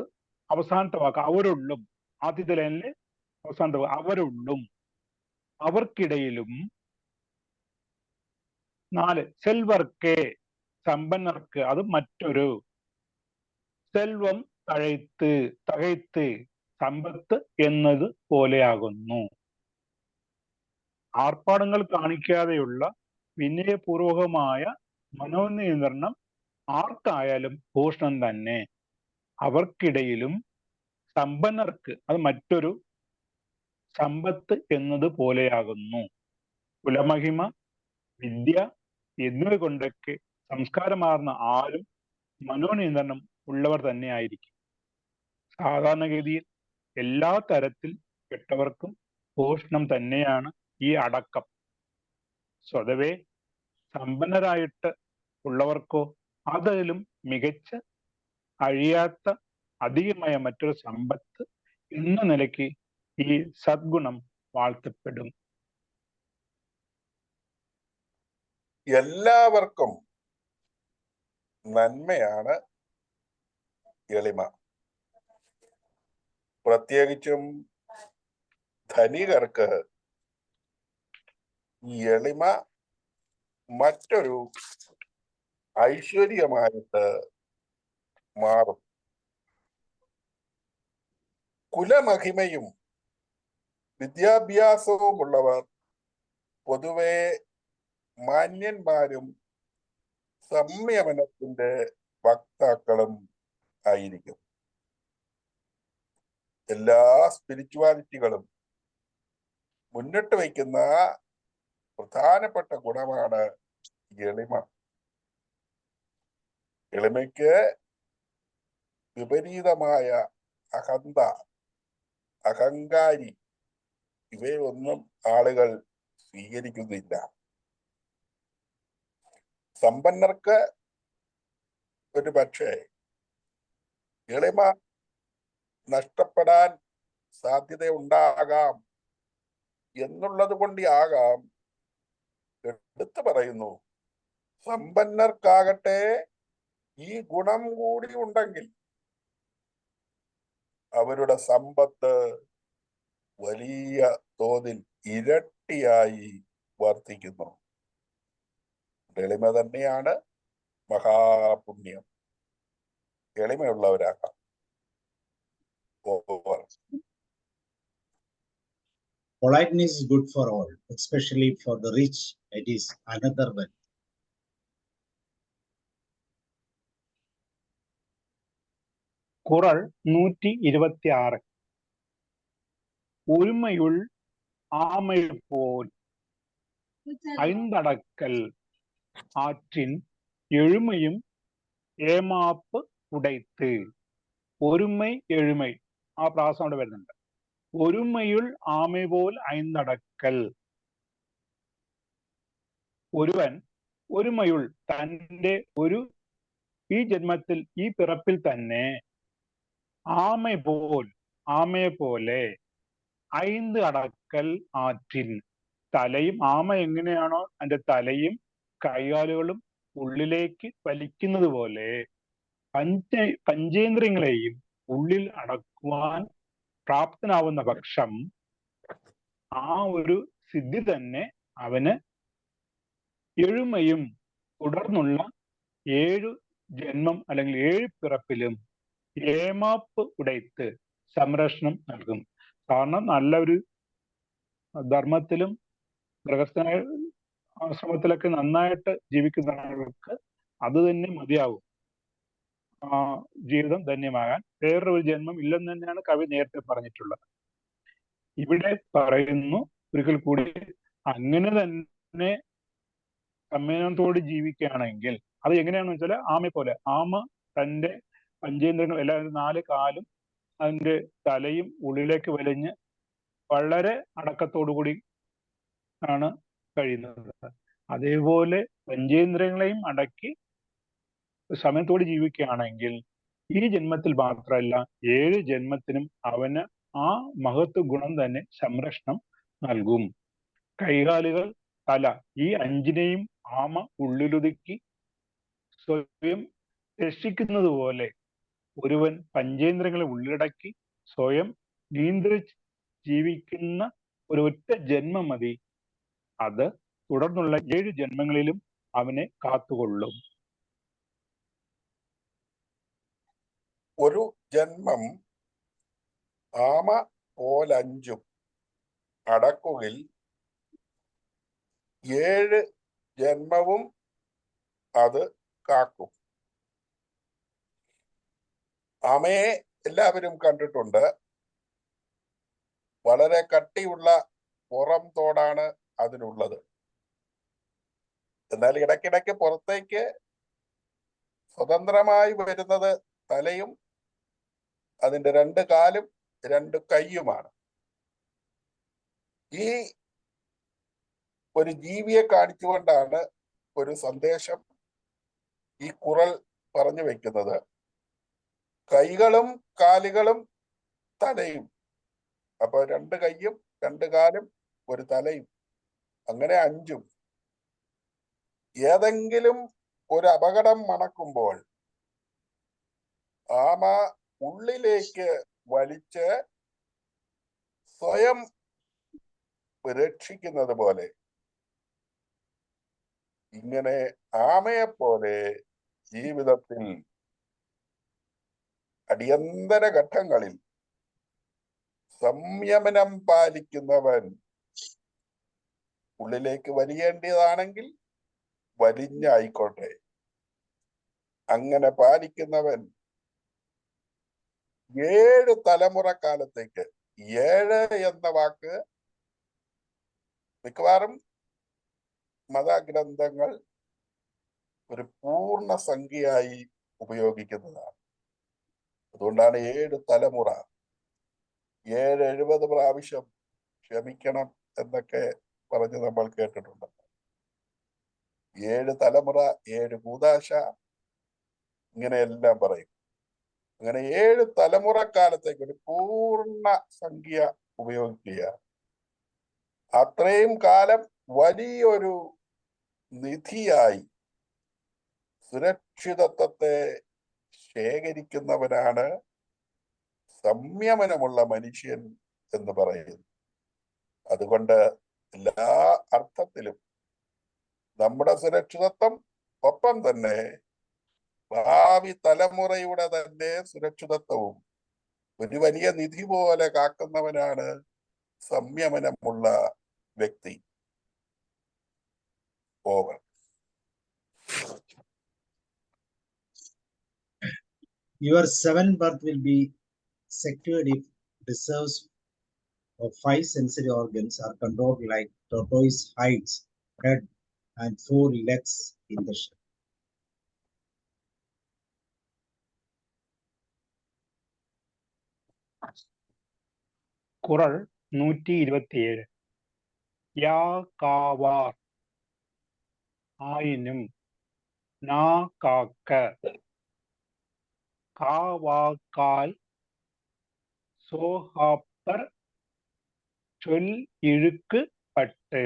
അവസാനത്തെ വാക്ക് അവരുള്ളും. ആദ്യത്തെ ലൈനില് അവസാനത്തെ വാക്ക് അവരുള്ളും, അവർക്കിടയിലും. 4 സെൽവർക്കെ, സമ്പന്നർക്ക്, അത് മറ്റൊരു. സെൽവം തകൈത്ത്, സമ്പത്ത് എന്നത് പോലെയാകുന്നു. ആർപ്പാടങ്ങൾ കാണിക്കാതെയുള്ള വിനയപൂർവകമായ മനോനിയന്ത്രണം ആർക്കായാലും ഭൂഷണം തന്നെ. അവർക്കിടയിലും സമ്പന്നർക്ക്, അത് മറ്റൊരു, സമ്പത്ത് എന്നത് പോലെയാകുന്നു. കുലമഹിമ, വിദ്യ എന്നിവ കൊണ്ടൊക്കെ സംസ്കാരമാർന്ന ആരും മനോനിയന്ത്രണം ഉള്ളവർ തന്നെ ആയിരിക്കും. സാധാരണഗതിയിൽ എല്ലാ തരത്തിൽ പെട്ടവർക്കും ഭൂഷണം തന്നെയാണ് ഈ അടക്കം. സ്വതവേ സമ്പന്നരായിട്ട് ഉള്ളവർക്കോ അതിലും മികച്ച, അഴിയാത്ത, അധികമായ മറ്റൊരു സമ്പത്ത് എന്ന നിലയ്ക്ക് ഈ സദ്ഗുണം വാഴ്ത്തപ്പെടും. എല്ലാവർക്കും നന്മയാണ് എളിമ. പ്രത്യേകിച്ചും ധനികർക്ക് ഈ എളിമ മറ്റൊരു ഐശ്വര്യമായിട്ട് മാറും. കുലമഹിമയും വിദ്യാഭ്യാസവുമുള്ളവർ പൊതുവെ മാന്യന്മാരും സംയമനത്തിന്റെ വക്താക്കളും ആയിരിക്കും. എല്ലാ സ്പിരിച്വാലിറ്റികളും മുന്നിട്ട് വയ്ക്കുന്ന പ്രധാനപ്പെട്ട ഗുണമാണ് എളിമ. എളിമയ്ക്ക് വിപരീതമായ അഹന്ത, അഹങ്കാരി ഇവയൊന്നും ആളുകൾ സ്വീകരിക്കുന്നില്ല. സമ്പന്നർക്ക് ഒരു പക്ഷേ എളിമ നഷ്ടപ്പെടാൻ സാധ്യതയുണ്ടാകാം എന്നുള്ളത് കൊണ്ടാകാം എടുത്തു പറയുന്നു. സമ്പന്നർക്കാകട്ടെ ഈ ഗുണം കൂടി ഉണ്ടെങ്കിൽ അവരുടെ സമ്പത്ത് വലിയ തോതിൽ ഇരട്ടിയായി വർദ്ധിക്കുന്നു. എളിമ തന്നെയാണ് മഹാപുണ്യം. എളിമയുള്ളവരാകാം. Politeness is good for all, especially for the rich. It is another wealth. ഖുറൽ 126. ഒരുമയുൾ ആമയുപോൽ ஐந்தடக்கல் ஆற்றின் எழுமையும் ഏമാപ്പ് ഉടൈത്ത്. ഒരുമൈ എഴുമൈ ആ പ്രാസം അവിടെ വരുന്നുണ്ട്. ഒരുമയുൾ ആമ പോൽ ഐന്നടക്കൽ. ഒരുവൻ ഒരുമയുൾ തൻ്റെ ഈ ജന്മത്തിൽ, ഈ പിറപ്പിൽ തന്നെ, ആമയെ പോലെ 5 അടക്കൽ ആറ്റിൻ, തലയും, ആമ എങ്ങനെയാണോ അതിന്റെ തലയും കൈകാലുകളും ഉള്ളിലേക്ക് വലിക്കുന്നത് പോലെ പഞ്ചേന്ദ്രിയങ്ങളെയും ഉള്ളിൽ അടക്കുവാൻ പ്രാപ്തനാവുന്ന പക്ഷം ആ ഒരു സിദ്ധി തന്നെ അവന് എഴുമയും തുടർന്നുള്ള 7 ജന്മം അല്ലെങ്കിൽ 7 പിറപ്പിലും ഏമാപ്പ് ഉടൈത്ത് സംരക്ഷണം നൽകും. കാരണം നല്ലൊരു ധർമ്മത്തിലും ഗൃഹസ്ഥ ആശ്രമത്തിലൊക്കെ നന്നായിട്ട് ജീവിക്കുന്നവർക്ക് അത് തന്നെ മതിയാവും ജീവിതം ധന്യമാകാൻ. വേറൊരു ജന്മം ഇല്ലെന്ന് തന്നെയാണ് കവി നേരത്തെ പറഞ്ഞിട്ടുള്ളത്. ഇവിടെ പറയുന്നു ഒരിക്കൽ കൂടി, അങ്ങനെ തന്നെ സംയമനത്തോട് ജീവിക്കുകയാണെങ്കിൽ അത് എങ്ങനെയാണെന്ന് വെച്ചാൽ ആമയെ പോലെ. ആമ തൻ്റെ പഞ്ചേന്ദ്രങ്ങൾ എല്ലാവരും 4 കാലും അതിൻ്റെ തലയും ഉള്ളിലേക്ക് വലിഞ്ഞ് വളരെ അടക്കത്തോടുകൂടി ആണ് കഴിയുന്നത്. അതേപോലെ പഞ്ചേന്ദ്രിയങ്ങളെയും അടക്കി സമയത്തോടെ ജീവിക്കുകയാണെങ്കിൽ ഈ ജന്മത്തിൽ മാത്രമല്ല 7 ജന്മത്തിനും അവന് ആ മഹത്വ ഗുണം തന്നെ സംരക്ഷണം നൽകും. കൈകാലുകൾ, തല, ഈ 5നെയും ആമ ഉള്ളിലൊതുക്കി സ്വയം രക്ഷിക്കുന്നത് പോലെ ഒരുവൻ പഞ്ചേന്ദ്രങ്ങളെ ഉള്ളിലടക്കി സ്വയം നിയന്ത്രിച്ച് ജീവിക്കുന്ന ഒരൊറ്റ ജന്മം മതി. അത് തുടർന്നുള്ള 7 ജന്മങ്ങളിലും അവനെ കാത്തുകൊള്ളും. ഒരു ജന്മം ആമ പോലഞ്ചും അടക്കുകിൽ 7 ജന്മവും അത് കാക്കും. ആമയെ എല്ലാവരും കണ്ടിട്ടുണ്ട്. വളരെ കട്ടിയുള്ള പുറം തോടാണ് അതിനുള്ളത്. എന്നാൽ ഇടയ്ക്കിടയ്ക്ക് പുറത്തേക്ക് സ്വതന്ത്രമായി വരുന്നത് തലയും അതിന്റെ 2 കാലും 2 കൈയുമാണ്. ഈ ഒരു ജീവിയെ കാണിച്ചുകൊണ്ടാണ് ഒരു സന്ദേശം ഈ കുറൽ പറഞ്ഞു വെക്കുന്നത്. കൈകളും കാലുകളും തലയും, അപ്പൊ 2 കൈയും 2 കാലും 1 തലയും, അങ്ങനെ 5ഉം. ഏതെങ്കിലും ഒരു അപകടം മണക്കുമ്പോൾ ആമ ഉള്ളിലേക്ക് വലിച്ച് സ്വയം രക്ഷിക്കുന്നത് പോലെ ഇങ്ങനെ ആമയെപ്പോലെ ജീവിതത്തിൽ അടിയന്തര ഘട്ടങ്ങളിൽ സംയമനം പാലിക്കുന്നവൻ ഉള്ളിലേക്ക് വലിയേണ്ടതാണെങ്കിൽ വലിഞ്ഞായിക്കോട്ടെ. അങ്ങനെ പാലിക്കുന്നവൻ 7 തലമുറ കാലത്തേക്ക്, 7 എന്ന വാക്ക് മിക്കവാറും മതഗ്രന്ഥങ്ങൾ ഒരു പൂർണ്ണ സംഖ്യയായി ഉപയോഗിക്കുന്നതാണ്. അതുകൊണ്ടാണ് 7 തലമുറ, 7 70 പ്രാവശ്യം ക്ഷമിക്കണം എന്നൊക്കെ പറഞ്ഞ് നമ്മൾ കേട്ടിട്ടുണ്ട്. 7 തലമുറ, 7 കൂദാശ, ഇങ്ങനെയെല്ലാം പറയും. അങ്ങനെ 7 തലമുറക്കാലത്തേക്ക് ഒരു പൂർണ്ണ സംഖ്യ ഉപയോഗിക്കുക. അത്രയും കാലം വലിയൊരു നിധിയായി സുരക്ഷിതത്വത്തെ ശേഖരിക്കുന്നവനാണ് സംയമനമുള്ള മനുഷ്യൻ എന്ന് പറയുന്നു. അതുകൊണ്ട് എല്ലാ അർത്ഥത്തിലും നമ്മുടെ സുരക്ഷിതത്വം, ഒപ്പം തന്നെ ഭാവി തലമുറയുടെ തന്നെ സുരക്ഷിതത്വവും ഒരു വലിയ നിധി പോലെ കാക്കുന്നവനാണ് സംയമനമുള്ള വ്യക്തി. Over. Your 7th birth will be secured if reserves of 5 sensory organs are controlled like tortoise hides, head, and 4 legs in the shell. കുറൾ 127. യാ കാവാർ ആയിനും നാ കാക്ക കാവാക്കാൽ സോഹാപ്പർ ചൊൽ ഇഴുക്ക് പട്ട്.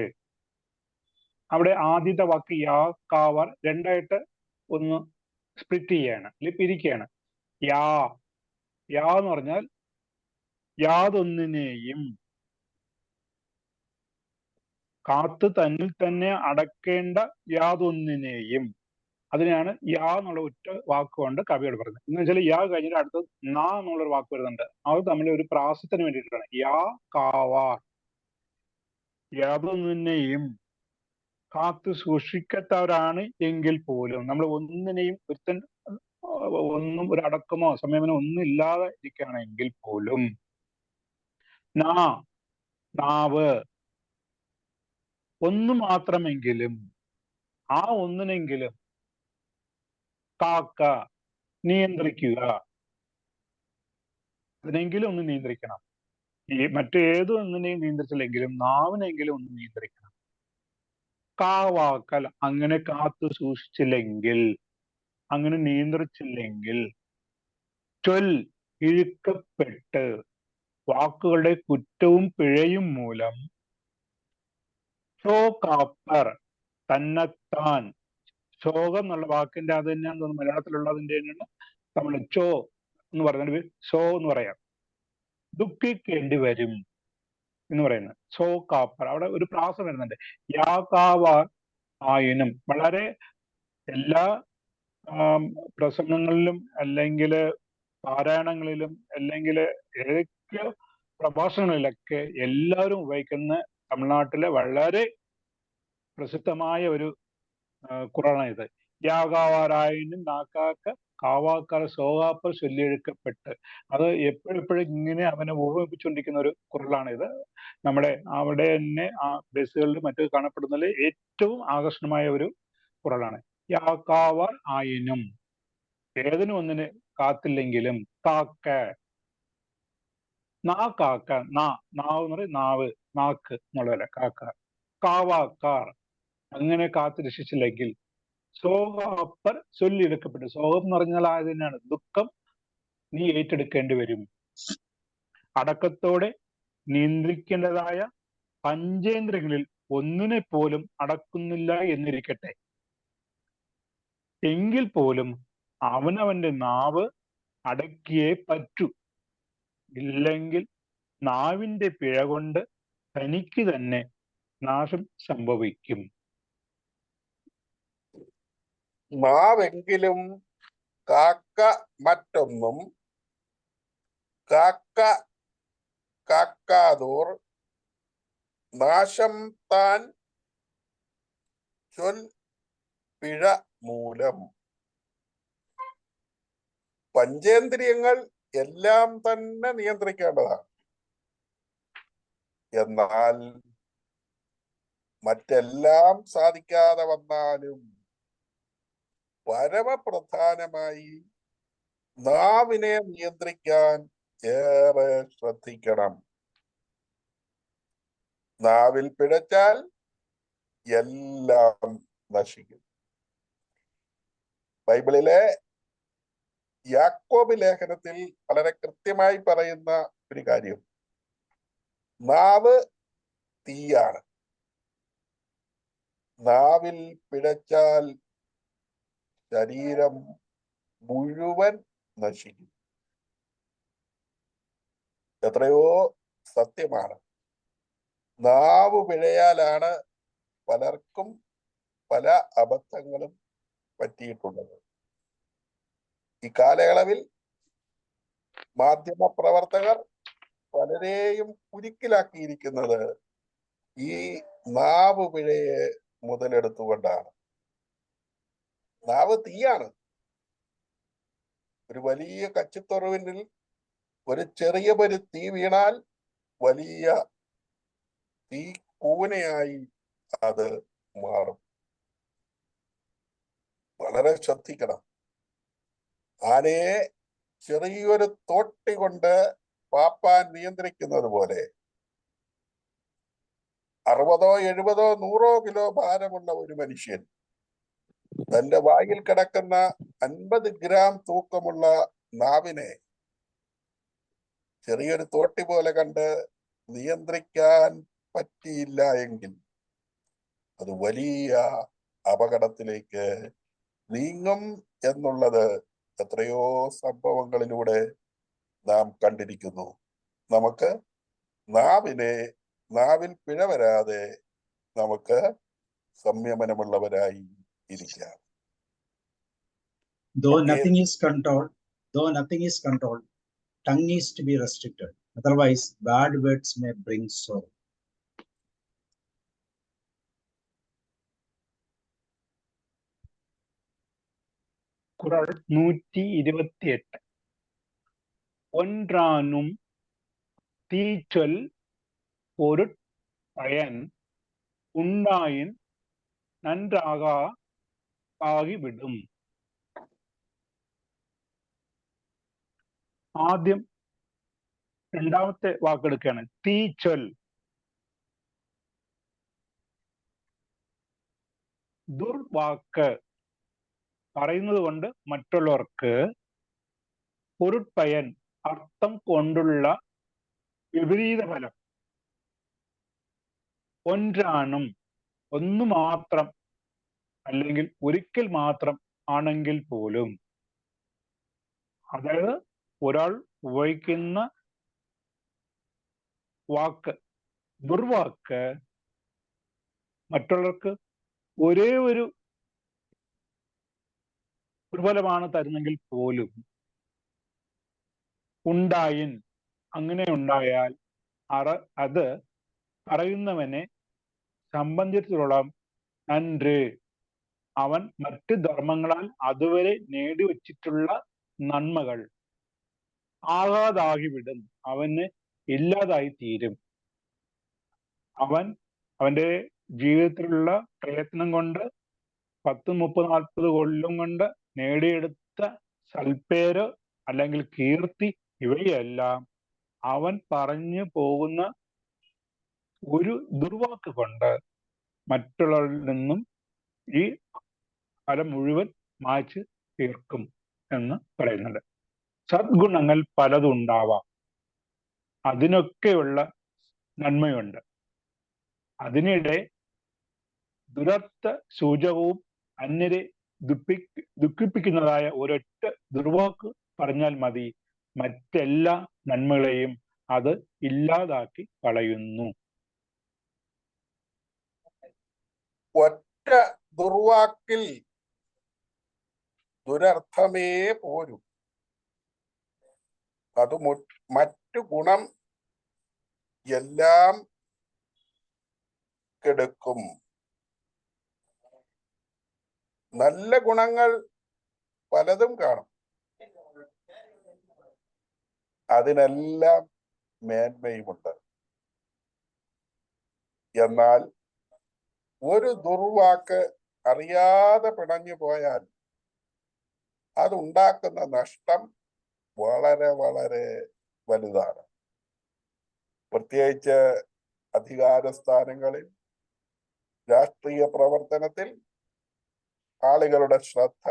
അവിടെ ആദ്യത്തെ വാക്ക് യാ കാവാർ രണ്ടായിട്ട് ഒന്ന് സ്പ്ലിറ്റ് ചെയ്യാണ്, അല്ലെങ്കിൽ പിരിക്കുകയാണ്. യാ യാ എന്ന് പറഞ്ഞാൽ യാതൊന്നിനെയും കാത്ത് തന്നിൽ തന്നെ അടക്കേണ്ട യാതൊന്നിനെയും, അതിനെയാണ് യാ എന്നുള്ള ഒറ്റ വാക്കുകൊണ്ട് കവിയോട് പറഞ്ഞത്. എന്ന് വെച്ചാൽ യാ കഴിഞ്ഞിട്ട് അടുത്ത് നാ എന്നുള്ളൊരു വാക്ക് വരുന്നുണ്ട്. അത് തമ്മിൽ ഒരു പ്രാസത്തിന് വേണ്ടിയിട്ടാണ്. യാ കാവാർ, യാതൊന്നിനെയും കാത്തു സൂക്ഷിക്കത്തവരാണ് എങ്കിൽ പോലും, നമ്മൾ ഒന്നിനെയും ഒരുത്തൻ ഒന്നും ഒരു അടക്കമോ സംയമനമോ ഒന്നും ഇല്ലാതെ ഇരിക്കുകയാണെങ്കിൽ പോലും, നാവ് ഒന്ന് മാത്രമെങ്കിലും, ആ ഒന്നിനെങ്കിലും കാക്ക നിയന്ത്രിക്കുക, അതിനെങ്കിലും ഒന്ന് നിയന്ത്രിക്കണം. ഈ മറ്റേത് ഒന്നിനെയും നിയന്ത്രിച്ചില്ലെങ്കിലും നാവിനെങ്കിലും ഒന്ന് നിയന്ത്രിക്കണം. കാവാക്കൽ, അങ്ങനെ കാത്തു സൂക്ഷിച്ചില്ലെങ്കിൽ അങ്ങനെ നിയന്ത്രിച്ചില്ലെങ്കിൽ ചൊൽ ഇഴുക്കപ്പെട്ട് വാക്കുകളുടെ കുറ്റവും പിഴയും മൂലം കാപ്പർ തന്നെത്താൻ, ശോകം എന്നുള്ള വാക്കിന്റെ അത് തന്നെയാന്ന് തോന്നുന്നു മലയാളത്തിലുള്ളതിന്റെ തന്നെയാണ് നമ്മൾ ചോ എന്ന് പറയുന്നത്, ഷോ എന്ന് പറയാം, ദുഃഖിക്കേണ്ടി വരും എന്ന് പറയുന്നത്. കാപ്പർ, അവിടെ ഒരു പ്രാസം വരുന്നുണ്ട്. യാകാവ ആയിനും, വളരെ എല്ലാ പ്രസംഗങ്ങളിലും അല്ലെങ്കിൽ പാരായണങ്ങളിലും അല്ലെങ്കിൽ ഏതൊക്കെ പ്രഭാഷണങ്ങളിലൊക്കെ എല്ലാവരും ഉപയോഗിക്കുന്ന തമിഴ്നാട്ടിലെ വളരെ പ്രസിദ്ധമായ ഒരു ഖുറാനാണ് ഇത്. യാകാവാരായനും നാക്കാക്ക കാവാക്കാർ സോകാപ്പർ ചൊല്ലിയെഴുക്കപ്പെട്ട്, അത് എപ്പോഴെപ്പോഴും ഇങ്ങനെ അവനെ ഓർമ്മിപ്പിച്ചുകൊണ്ടിരിക്കുന്ന ഒരു ഖുറാനാണ് ഇത്. നമ്മുടെ അവിടെ തന്നെ ആ ബസ്സുകളിൽ മറ്റു കാണപ്പെടുന്നതിൽ ഏറ്റവും ആകർഷണമായ ഒരു ഖുറാനാണ്. യാകാവാർ ആയിനും, ഏതിനും ഒന്നിന് കാത്തില്ലെങ്കിലും കാക്ക, കാക്ക, നാവ് എന്ന് പറയും, നാവ്, നാക്ക് എന്നുള്ളതല്ല, കാക്ക, കാവാക്കാർ അങ്ങനെ കാത്തു രക്ഷിച്ചില്ലെങ്കിൽ സോകാപ്പർ ചൊല്ലിയെടുക്കപ്പെട്ടു. സോകം എന്ന് പറഞ്ഞാൽ അത് തന്നെയാണ്, ദുഃഖം നീ ഏറ്റെടുക്കേണ്ടി വരും. അടക്കത്തോടെ നിയന്ത്രിക്കേണ്ടതായ പഞ്ചേന്ദ്രിയങ്ങളിൽ ഒന്നിനെ പോലും അടക്കുന്നില്ല എന്നിരിക്കട്ടെ, എങ്കിൽ പോലും അവനവന്റെ നാവ് അടക്കിയേ പറ്റൂ. ഇല്ലെങ്കിൽ നാവിന്റെ പിഴ കൊണ്ട് തനിക്ക് തന്നെ നാശം സംഭവിക്കും. നാവെങ്കിലും കാക്ക മറ്റൊന്നും കാക്ക കാക്കാതോർ നാശം താൻ ചൊൽ പിഴ മൂലം. പഞ്ചേന്ദ്രിയങ്ങൾ എല്ലാം തന്നെ നിയന്ത്രിക്കേണ്ടതാണ്. എന്നാൽ മറ്റെല്ലാം സാധിക്കാതെ വന്നാലും പരമപ്രധാനമായി നാവിനെ നിയന്ത്രിക്കാൻ ഏറെ ശ്രദ്ധിക്കണം. നാവിൽ പിഴച്ചാൽ എല്ലാം നശിക്കും. ബൈബിളിലെ യാക്കോബ് ലേഖനത്തിൽ വളരെ കൃത്യമായി പറയുന്ന ഒരു കാര്യം, നാവ് തീയാണ്. നാവിൽ പിഴച്ചാൽ ശരീരം മുഴുവൻ നശിക്കും. എത്രയോ സത്യമാണ്. നാവ് പിഴയാലാണ് പലർക്കും പല അബദ്ധങ്ങളും പറ്റിയിട്ടുള്ളത്. ഈ കാലയളവിൽ മാധ്യമ പ്രവർത്തകർ പലരെയും കുരുക്കിലാക്കിയിരിക്കുന്നത് ഈ നാവ് പിഴയെ മുതലെടുത്തുകൊണ്ടാണ്. നാവ് തീയാണ്. ഒരു വലിയ കച്ചിത്തുറവിൽ ഒരു ചെറിയ തീ വീണാൽ വലിയ തീ കൂനയായി അത് മാറും. വളരെ ശ്രദ്ധിക്കണം. ആനയെ ചെറിയൊരു തോട്ടി കൊണ്ട് പാപ്പാൻ നിയന്ത്രിക്കുന്നത് പോലെ 60, 70, 100 കിലോ ഭാരമുള്ള ഒരു മനുഷ്യൻ തന്റെ വായിൽ കിടക്കുന്ന 50 ഗ്രാം തൂക്കമുള്ള നാവിനെ ചെറിയൊരു തോട്ടി പോലെ കണ്ട് നിയന്ത്രിക്കാൻ പറ്റിയില്ല എങ്കിൽ അത് വലിയ അപകടത്തിലേക്ക് നീങ്ങും എന്നുള്ളത് എത്രയോ സംഭവങ്ങളിലൂടെ നാം കണ്ടിരിക്കുന്നു. നമുക്ക് നാവിൽ പിഴ വരാതെ നമുക്ക് സംയമനമുള്ളവരായി ഇരിക്കാം. Though nothing is controlled, tongue is to be restricted. Otherwise, bad words may bring sorrow. குறள் 128. ஒன்றானும் தீச்சொல் பொருட்பயன் உண்டாயின் நன்றாக ആകിവിടും. ആദ്യം രണ്ടാമത്തെ വാക്കെടുക്കുകയാണ്, തീച്ചൊൽ. ദുർവാക്ക് പറയുന്നത് കൊണ്ട് മറ്റുള്ളവർക്ക് പൊരുട്പയൻ അർത്ഥം കൊണ്ടുള്ള വിപരീത ഫലം ഒൻറാണും ഒന്നു മാത്രം അല്ലെങ്കിൽ ഒരിക്കൽ മാത്രം ആണെങ്കിൽ പോലും, അതായത് ഒരാൾ ഉപയോഗിക്കുന്ന വാക്ക്, ദുർവാക്ക് മറ്റുള്ളവർക്ക് ഒരേ ഒരു ദുർബലമാണ് തരുന്നെങ്കിൽ പോലും ഉണ്ടായിൻ, അങ്ങനെ ഉണ്ടായാൽ അത് പറയുന്നവനെ സംബന്ധിച്ചിടത്തോളം നன்று, അവൻ മറ്റ് ധർമ്മങ്ങളാൽ അതുവരെ നേടിവച്ചിട്ടുള്ള നന്മകൾ ആകാതാകിവിടും, അവന് ഇല്ലാതായി തീരും. അവന്റെ ജീവിതത്തിലുള്ള പ്രയത്നം കൊണ്ട് 10, 30, 40 കൊല്ലം കൊണ്ട് നേടിയെടുത്ത സൽപ്പേര് അല്ലെങ്കിൽ കീർത്തി ഇവയെല്ലാം അവൻ പറഞ്ഞു പോകുന്ന ഒരു ദുർവാക്ക് കൊണ്ട് മറ്റുള്ളവരിൽ നിന്നും ഈ ഫലം മുഴുവൻ മായ്ച്ചു തീർക്കും എന്ന് പറയുന്നുണ്ട്. സദ്ഗുണങ്ങൾ പലതും ഉണ്ടാവാം, അതിനൊക്കെയുള്ള നന്മയുണ്ട്. അതിനിടെ ദുരർത്ഥ സൂചകവും അന്യരെ ദുഃഖിപ്പിക്കുന്നതായ ഒരൊറ്റ ദുർവാക്ക് പറഞ്ഞാൽ മതി, മറ്റെല്ലാ നന്മകളെയും അത് ഇല്ലാതാക്കി കളയുന്നു. ഒറ്റ ദുർവാക്കിൽ ദുരർത്ഥമേ പോരും, അത് മറ്റു ഗുണം എല്ലാം കെടുക്കും. നല്ല ഗുണങ്ങൾ പലതും കാണും, അതിനെല്ലാം മേന്മയുമുണ്ട്. എന്നാൽ ഒരു ദുർവാക്ക് അറിയാതെ പിണഞ്ഞു പോയാൽ അതുണ്ടാക്കുന്ന നഷ്ടം വളരെ വളരെ വലുതാണ്. പ്രത്യേകിച്ച് അധികാര സ്ഥാനങ്ങളിൽ, രാഷ്ട്രീയ പ്രവർത്തനത്തിൽ ആളുകളുടെ ശ്രദ്ധ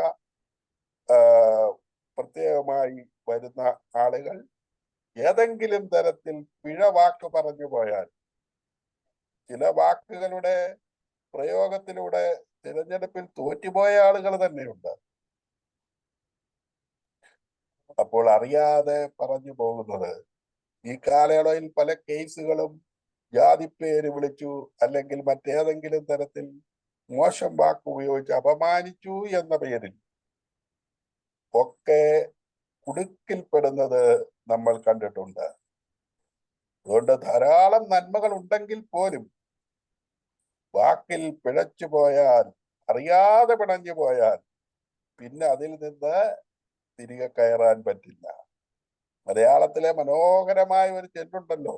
പ്രത്യേകമായി വരുന്ന ആളുകൾ ഏതെങ്കിലും തരത്തിൽ പിഴവാക്ക് പറഞ്ഞു പോയാൽ, ചില വാക്കുകളുടെ പ്രയോഗത്തിലൂടെ തിരഞ്ഞെടുപ്പിൽ തോറ്റുപോയ ആളുകൾ തന്നെയുണ്ട്. അപ്പോൾ അറിയാതെ പറഞ്ഞു പോകുന്നത്, ഈ കാലയളവിൽ പല കേസുകളും ജാതിപ്പേര് വിളിച്ചു അല്ലെങ്കിൽ മറ്റേതെങ്കിലും തരത്തിൽ മോശം വാക്ക് ഉപയോഗിച്ച് അപമാനിച്ചു എന്ന പേരിൽ ഒക്കെ കുടുക്കിൽപ്പെടുന്നത് നമ്മൾ കണ്ടിട്ടുണ്ട്. അതുകൊണ്ട് ധാരാളം നന്മകൾ ഉണ്ടെങ്കിൽ പോലും വാക്കിൽ പിഴച്ചു പോയാൽ, അറിയാതെ പിണഞ്ഞു പോയാൽ, പിന്നെ അതിൽ നിന്ന് തിരികെ കയറാൻ പറ്റില്ല. മലയാളത്തിലെ മനോഹരമായ ഒരു ചൊല്ലുണ്ടല്ലോ,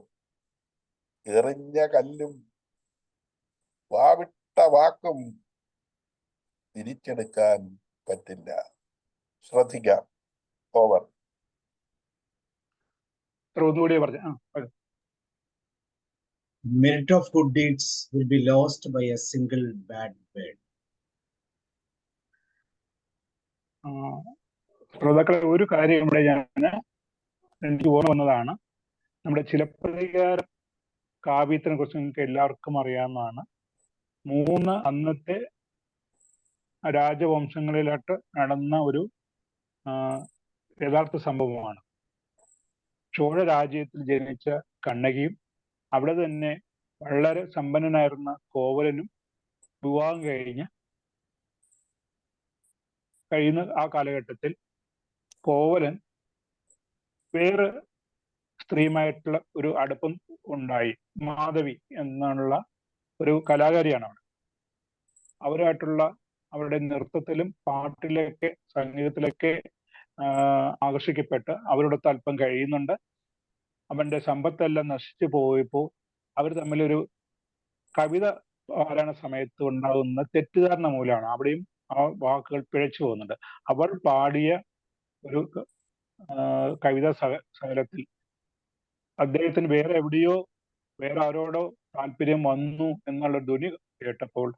എറിഞ്ഞ കല്ലും വാവിട്ട വാക്കും തിരിച്ചെടുക്കാൻ പറ്റില്ല. ശ്രദ്ധിക്കാം. Over. Merit of good deeds will be lost by a single bad word. ശ്രോതാക്കളെ, ഒരു കാര്യം ഇവിടെ എനിക്ക് ഓർമ്മ വന്നതാണ്. നമ്മുടെ ചിലപ്പതികാരം കാവ്യത്തിനെ കുറിച്ച് നിങ്ങൾക്ക് എല്ലാവർക്കും അറിയാവുന്നതാണ്. 3 അന്നത്തെ രാജവംശങ്ങളിലായിട്ട് നടന്ന ഒരു യഥാർത്ഥ സംഭവമാണ്. ചോഴ രാജ്യത്തിൽ ജനിച്ച കണ്ണകിയും അവിടെ തന്നെ വളരെ സമ്പന്നനായിരുന്ന കോവലനും വിവാഹം കഴിയുന്ന ആ കാലഘട്ടത്തിൽ കോവലൻ വേറെ സ്ത്രീയുമായിട്ടുള്ള ഒരു അടുപ്പം ഉണ്ടായി. മാധവി എന്നുള്ള ഒരു കലാകാരിയാണ് അവിടെ. അവരായിട്ടുള്ള അവരുടെ നൃത്തത്തിലും പാട്ടിലൊക്കെ സംഗീതത്തിലൊക്കെ ആകർഷിക്കപ്പെട്ട് അവരുടെ അല്പം കഴിയുന്നുണ്ട്. അവന്റെ സമ്പത്തെല്ലാം നശിച്ചു പോയപ്പോൾ അവർ തമ്മിലൊരു കവിത പാരായണ സമയത്ത് ഉണ്ടാകുന്ന തെറ്റിദ്ധാരണ മൂലമാണ് അവിടെയും ആ വാക്കുകൾ പിഴച്ചു പോകുന്നുണ്ട്. അവൾ പാടിയ ഒരു കവിതാ സകലത്തിൽ അദ്ദേഹത്തിന് വേറെ ആരോടോ താല്പര്യം വന്നു എന്നുള്ള ധ്വനി കേട്ടപ്പോൾ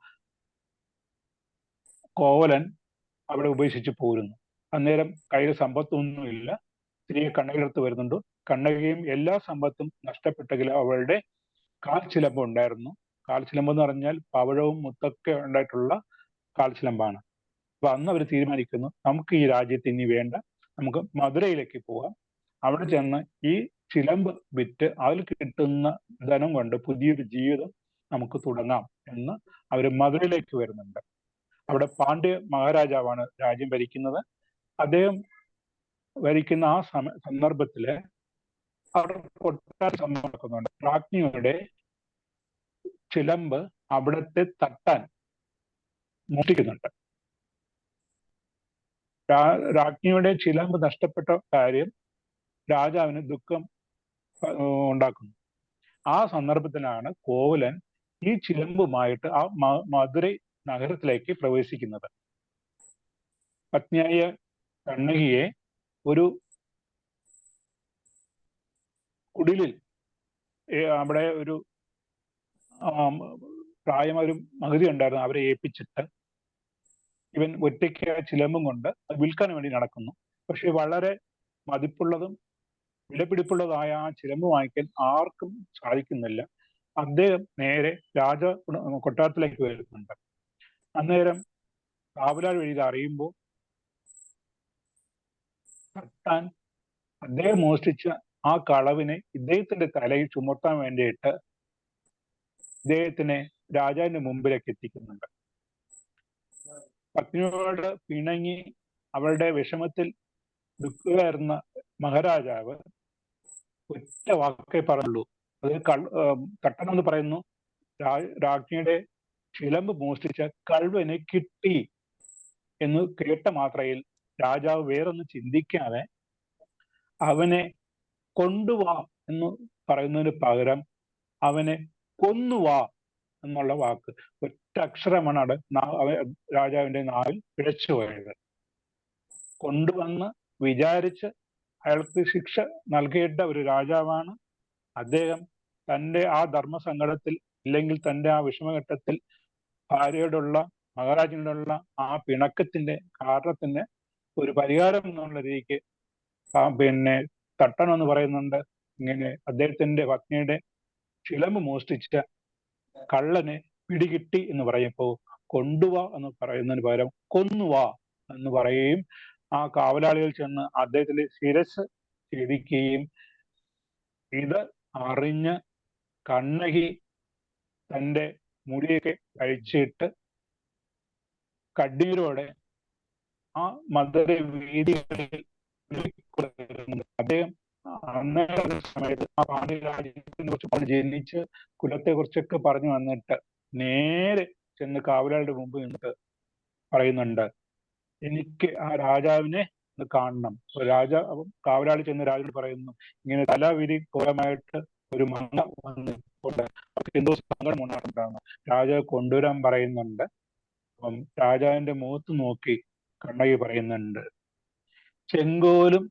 കോവലൻ അവിടെ ഉപേക്ഷിച്ച് പോരുന്നു. അന്നേരം കയ്യിൽ സമ്പത്തൊന്നുമില്ല. തിരികെ കണ്ണകിയടുത്ത് വരുന്നുണ്ട്. കണ്ണകിയും എല്ലാ സമ്പത്തും നഷ്ടപ്പെട്ടെങ്കിലും അവളുടെ കാൽച്ചിലമ്പ് ഉണ്ടായിരുന്നു. കാൽച്ചിലമ്പ് എന്ന് പറഞ്ഞാൽ പവിഴവും മുത്തൊക്കെ ഉണ്ടായിട്ടുള്ള കാൽച്ചിലമ്പാണ്. അപ്പൊ അന്ന് അവർ തീരുമാനിക്കുന്നു, നമുക്ക് ഈ രാജ്യത്ത് ഇനി വേണ്ട, നമുക്ക് മധുരയിലേക്ക് പോകാം. അവിടെ ചെന്ന് ഈ ചിലമ്പ് വിറ്റ് അതിൽ കിട്ടുന്ന ധനം കൊണ്ട് പുതിയൊരു ജീവിതം നമുക്ക് തുടങ്ങാം എന്ന് അവർ മധുരയിലേക്ക് വരുന്നുണ്ട്. അവിടെ പാണ്ഡ്യ മഹാരാജാവാണ് രാജ്യം ഭരിക്കുന്നത്. അദ്ദേഹം ഭരിക്കുന്ന ആ സന്ദർഭത്തില് അവിടെ കൊട്ടാരം നടക്കുന്നുണ്ട്. രാജ്ഞിയുടെ ചിലമ്പ് അവിടത്തെ തട്ടാൻ മോഷ്ടിക്കുന്നുണ്ട്. രാജ്ഞിയുടെ ചിലമ്പ് നഷ്ടപ്പെട്ട കാര്യം രാജാവിന് ദുഃഖം ഉണ്ടാക്കുന്നു. ആ സന്ദർഭത്തിലാണ് കോവലൻ ഈ ചിലമ്പുമായിട്ട് ആ മധുരൈ നഗരത്തിലേക്ക് പ്രവേശിക്കുന്നത്. പത്നിയായ കണ്ണകിയെ ഒരു കുടിലിൽ അവിടെ ഒരു പ്രായമായ ഒരു മഹതി ഉണ്ടായിരുന്നു, അവരെ ഏൽപ്പിച്ചിട്ട് ഇവൻ ഒറ്റയ്ക്ക് ചിലമ്പും കൊണ്ട് വിൽക്കാൻ വേണ്ടി നടക്കുന്നു. പക്ഷെ വളരെ മതിപ്പുള്ളതും വിലപിടിപ്പുള്ളതായ ആ ചിലമ്പ് വാങ്ങിക്കാൻ ആർക്കും സാധിക്കുന്നില്ല. അദ്ദേഹം നേരെ കൊട്ടാരത്തിലേക്ക് വരുന്നുണ്ട്. അന്നേരം കാവലാൾ വഴി ഇത് അറിയുമ്പോൾ തട്ടാൻ അദ്ദേഹം മോഷ്ടിച്ച ആ കളവിനെ ഇദ്ദേഹത്തിന്റെ തലയിൽ ചുമത്താൻ വേണ്ടിയിട്ട് ഇദ്ദേഹത്തിനെ രാജാവിന്റെ മുമ്പിലേക്ക് എത്തിക്കുന്നുണ്ട്. പത്നിയോട് പിണങ്ങി അവളുടെ വിഷമത്തിൽ ദുഃഖിതരായിരുന്ന മഹാരാജാവ് ഒറ്റ വാക്കേ പറഞ്ഞുള്ളൂ. അത് തട്ടൻ എന്ന് പറയുന്നു, രാജ്ഞിയുടെ ചിലമ്പ് മോഷ്ടിച്ച കൾവനെ കിട്ടി എന്ന് കേട്ട മാത്രയിൽ രാജാവ് വേറൊന്നും ചിന്തിക്കാതെ അവനെ കൊണ്ടുവാ എന്ന് പറയുന്നതിന് പകരം അവനെ കൊന്നുവാ എന്നുള്ള വാക്ക്, ഒറ്റ അക്ഷരമാണ് അവിടെ രാജാവിന്റെ നാവിൽ പിഴച്ചു പോയത്. കൊണ്ടുവന്ന് വിചാരിച്ച് അയാൾക്ക് ശിക്ഷ നൽകേണ്ട ഒരു രാജാവാണ് അദ്ദേഹം. തൻ്റെ ആ ധർമ്മസങ്കടത്തിൽ ഇല്ലെങ്കിൽ തൻ്റെ ആ വിഷമഘട്ടത്തിൽ ഭാര്യയോടുള്ള മഹാരാജനോടുള്ള ആ പിണക്കത്തിന്റെ കാരണത്തിന് ഒരു പരിഹാരം എന്നുള്ള രീതിക്ക് പിന്നെ തട്ടൻ എന്ന് പറയുന്നുണ്ട്, ഇങ്ങനെ അദ്ദേഹത്തിന്റെ പത്നിയുടെ ചിലമ്പ് മോഷ്ടിച്ച കള്ളനെ പിടികിട്ടി എന്ന് പറയുമ്പോൾ കൊണ്ടുവാ എന്ന് പറയുന്നതിന് പകരം കൊന്നുവാ എന്ന് പറയുകയും ആ കാവലാളികൾ ചെന്ന് അദ്ദേഹത്തിന്റെ ശിരസ് ഛേദിക്കുകയും ഇത് അറിഞ്ഞ് കണ്ണകി തൻ്റെ മുടിയൊക്കെ കഴിച്ചിട്ട് കണ്ണീരോടെ ആ മധുര വീതികളിൽ അദ്ദേഹം അന്നേരം സമയത്ത് ആ പാണ്ഡ്യരാജ്യത്തിനെ കുറിച്ച് ജനിച്ച് കുലത്തെ കുറിച്ചൊക്കെ പറഞ്ഞു വന്നിട്ട് നേരെ ചെന്ന് കാവലാളുടെ മുമ്പ് നിന്നിട്ട് പറയുന്നുണ്ട്, എനിക്ക് ആ രാജാവിനെ കാണണം. കാവലാളി ചെന്ന് രാജാവിനോട് പറയുന്നു, ഇങ്ങനെ തലവിരി ഘോരമായിട്ട് ഒരു മങ്ങ വന്നിട്ടുണ്ട്, അവർക്ക് എന്തോ സങ്കടം ഉണ്ടാകുന്നു. രാജാവ് കൊണ്ടുവരാൻ പറയുന്നുണ്ട്. അപ്പം രാജാവിന്റെ മുഖത്ത് നോക്കി കണ്ണകി പറയുന്നുണ്ട്, ചെങ്കോലും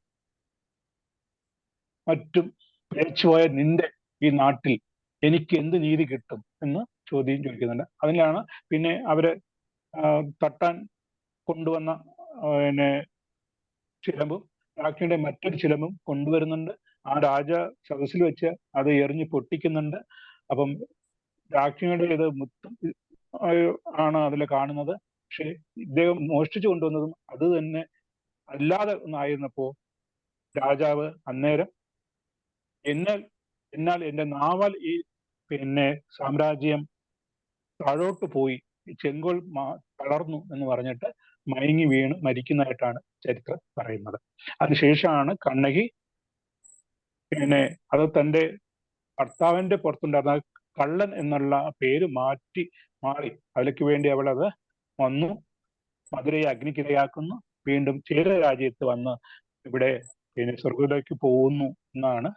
മറ്റും പിഴച്ചുപോയ നിന്റെ ഈ നാട്ടിൽ എനിക്ക് എന്ത് നീതി കിട്ടും എന്ന് ചോദിക്കുന്നുണ്ട്. അതിലാണ് പിന്നെ അവര് തട്ടാൻ കൊണ്ടുവന്ന പിന്നെ ചിലമ്പും രാജ്ഞിയുടെ മറ്റൊരു ചിലമ്പും കൊണ്ടുവരുന്നുണ്ട്. ആ രാജ സദസ്സിൽ വെച്ച് അത് എറിഞ്ഞ് പൊട്ടിക്കുന്നുണ്ട്. അപ്പം രാജ്ഞിയുടെ ഇത് മുത്തും ആണ് അതിൽ കാണുന്നത്. പക്ഷെ ഇദ്ദേഹം മോഷ്ടിച്ചു കൊണ്ടുവന്നതും അത് തന്നെ അല്ലാതെ ഒന്നായിരുന്നപ്പോ രാജാവ് അന്നേരം എന്നാൽ എന്റെ നാവാൽ ഈ പിന്നെ സാമ്രാജ്യം താഴോട്ട് പോയി, ചെങ്കോൽ തളർന്നു എന്ന് പറഞ്ഞിട്ട് മയങ്ങി വീണ് മരിക്കുന്നതായിട്ടാണ് ചരിത്രം പറയുന്നത്. അതിനുശേഷമാണ് കണ്ണകി പിന്നെ അത് തൻ്റെ ഭർത്താവിന്റെ പുറത്തുണ്ടായിരുന്ന കള്ളൻ എന്നുള്ള പേര് മാറി അതിലേക്ക് വേണ്ടി അവൾ അത് വന്നു, മധുരയെ അഗ്നിക്കിരയാക്കുന്നു, വീണ്ടും ചേര രാജ്യത്ത് വന്ന് ഇവിടെ പിന്നെ സ്വർഗത്തിലേക്ക് പോകുന്നു എന്നാണ്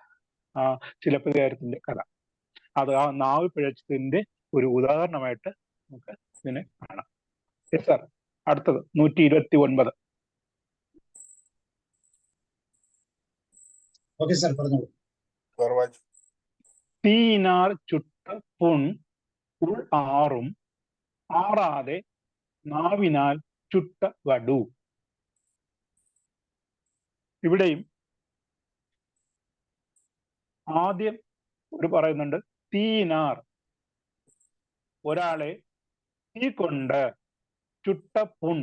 ആ ചിലപ്പതികാരത്തിന്റെ കഥ. അത് ആ നാവ് പിഴച്ചതിന്റെ ഒരു ഉദാഹരണമായിട്ട് നമുക്ക് ഇതിനെ കാണാം. Yes sir. അടുത്തത് 129. ഓക്കെ സാർ, പറഞ്ഞോളൂ. തീനാർ ചുട്ട പുൺ ഉൾ ആറും ആറാതെ നാവിനാൽ ചുട്ട വടു. ഇവിടെയും ആദ്യം ഒരു പറയുന്നുണ്ട് തീനാർ, ഒരാളെ തീ കൊണ്ട് ചുട്ട പുൺ,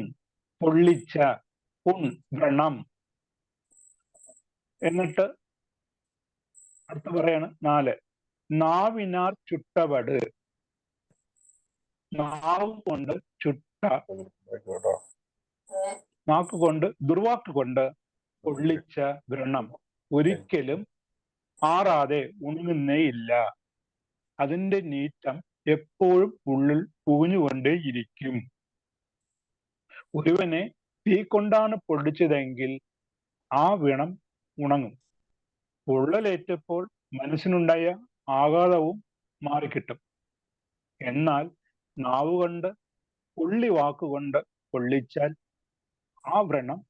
പൊള്ളിച്ച പുൺ, വ്രണം. എന്നിട്ട് അടുത്ത പറയാണ് 4, നാവിനാർ ചുട്ടവട്, നാവ് കൊണ്ട് ചുട്ട, നാക്ക് കൊണ്ട് ദുർവാക്ക് കൊണ്ട് പൊള്ളിച്ച വ്രണം ഒരിക്കലും ആറാതെ ഉണങ്ങുന്നേയില്ല. അതിന്റെ നീറ്റം എപ്പോഴും ഉള്ളിൽ പുകഞ്ഞുകൊണ്ടേയിരിക്കും. ഒരുവനെ തീ കൊണ്ടാണ് പൊള്ളിച്ചതെങ്കിൽ ആ വ്രണം ഉണങ്ങും. പൊള്ളലേറ്റപ്പോൾ മനസ്സിനുണ്ടായ ആഘാതവും മാറിക്കിട്ടും. എന്നാൽ നാവുകൊണ്ട് വാക്കുകൊണ്ട് പൊള്ളിച്ചാൽ ആ വ്രണം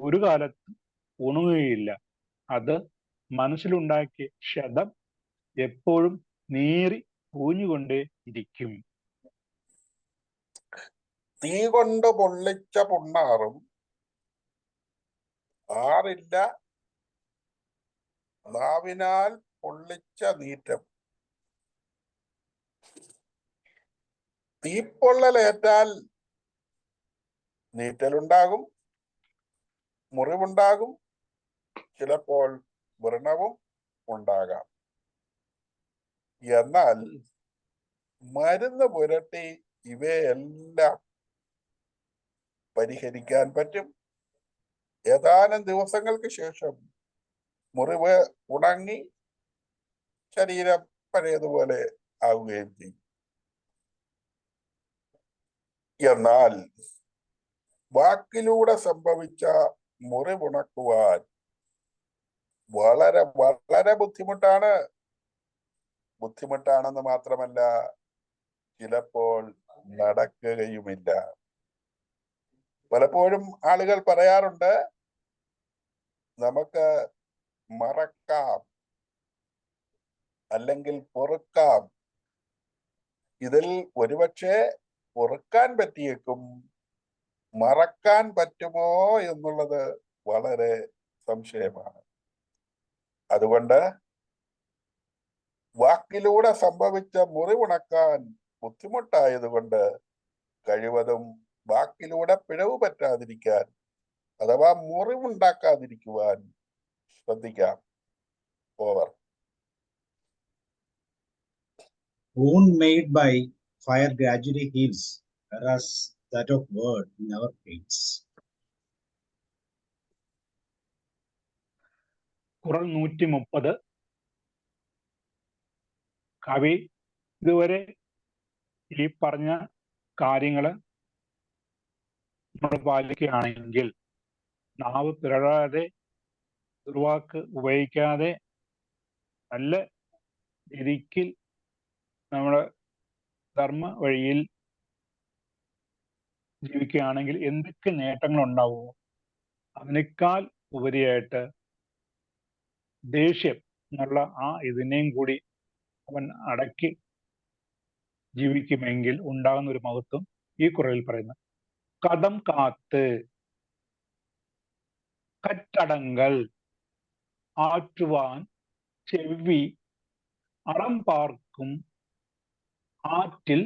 ഒരു കാലത്തും ഉണങ്ങുകയില്ല. അത് മനസ്സിലുണ്ടാക്കിയ ക്ഷതം എപ്പോഴും നീറി പൂഞ്ഞുകൊണ്ടേ ഇരിക്കും. തീ കൊണ്ട് പൊള്ളിച്ച പുണ്ണാറും ആറില്ല, നാവിനാൽ പൊള്ളിച്ച നീറ്റം. തീപ്പൊള്ളലേറ്റാൽ നീറ്റലുണ്ടാകും, മുറിവുണ്ടാകും, ചിലപ്പോൾ വ്രണവും ഉണ്ടാകാം. എന്നാൽ മരുന്ന് പുരട്ടി ഇവയെല്ലാം പരിഹരിക്കാൻ പറ്റും. ഏതാനും ദിവസങ്ങൾക്ക് ശേഷം മുറിവ് ഉണങ്ങി ശരീരം പഴയതുപോലെ ആവുകയും ചെയ്യും. എന്നാൽ വാക്കിലൂടെ സംഭവിച്ച മുറിവുണക്കുവാൻ വളരെ വളരെ ബുദ്ധിമുട്ടാണെന്ന് മാത്രമല്ല, ചിലപ്പോൾ നടക്കുകയുമില്ല. പലപ്പോഴും ആളുകൾ പറയാറുണ്ട്, നമുക്ക് മറക്കാം അല്ലെങ്കിൽ പൊറുക്കാം. ഇതിൽ ഒരുപക്ഷെ പൊറുക്കാൻ പറ്റിയേക്കും, മറക്കാൻ പറ്റുമോ എന്നുള്ളത് വളരെ സംശയമാണ്. അതുകൊണ്ട് വാക്കിലൂടെ സംഭവിച്ച മുറിവുണക്കാൻ ബുദ്ധിമുട്ടായതുകൊണ്ട് കഴിവതും വാക്കിലൂടെ പിഴവ് പറ്റാതിരിക്കാൻ അഥവാ മുറിവുണ്ടാക്കാതിരിക്കുവാൻ ശ്രദ്ധിക്കാം. Over. Wound made by fire gradually heals, whereas that of word never fades. കുറൽ 130. കവി ഇതുവരെ ഈ പറഞ്ഞ കാര്യങ്ങള് നമ്മൾ പാലിക്കുകയാണെങ്കിൽ, നാവ് പിറഴാതെ ദുർവാക്ക് ഉപയോഗിക്കാതെ നല്ല രീതിക്ക് നമ്മുടെ ധർമ്മ വഴിയിൽ ജീവിക്കുകയാണെങ്കിൽ എന്തൊക്കെ നേട്ടങ്ങൾ ഉണ്ടാവുമോ അതിനേക്കാൾ ഉപരിയായിട്ട് ദേഷ്യം എന്നുള്ള ആ ഇതിനെയും കൂടി അവൻ അടക്കി ജീവിക്കുമെങ്കിൽ ഉണ്ടാകുന്ന ഒരു മഹത്വം ഈ കുറയിൽ പറയുന്നു. കടം കാത്ത്, കറ്റടങ്കൽ, ആറ്റുവാൻ, ചെവി, അറം പാർക്കും, ആറ്റിൽ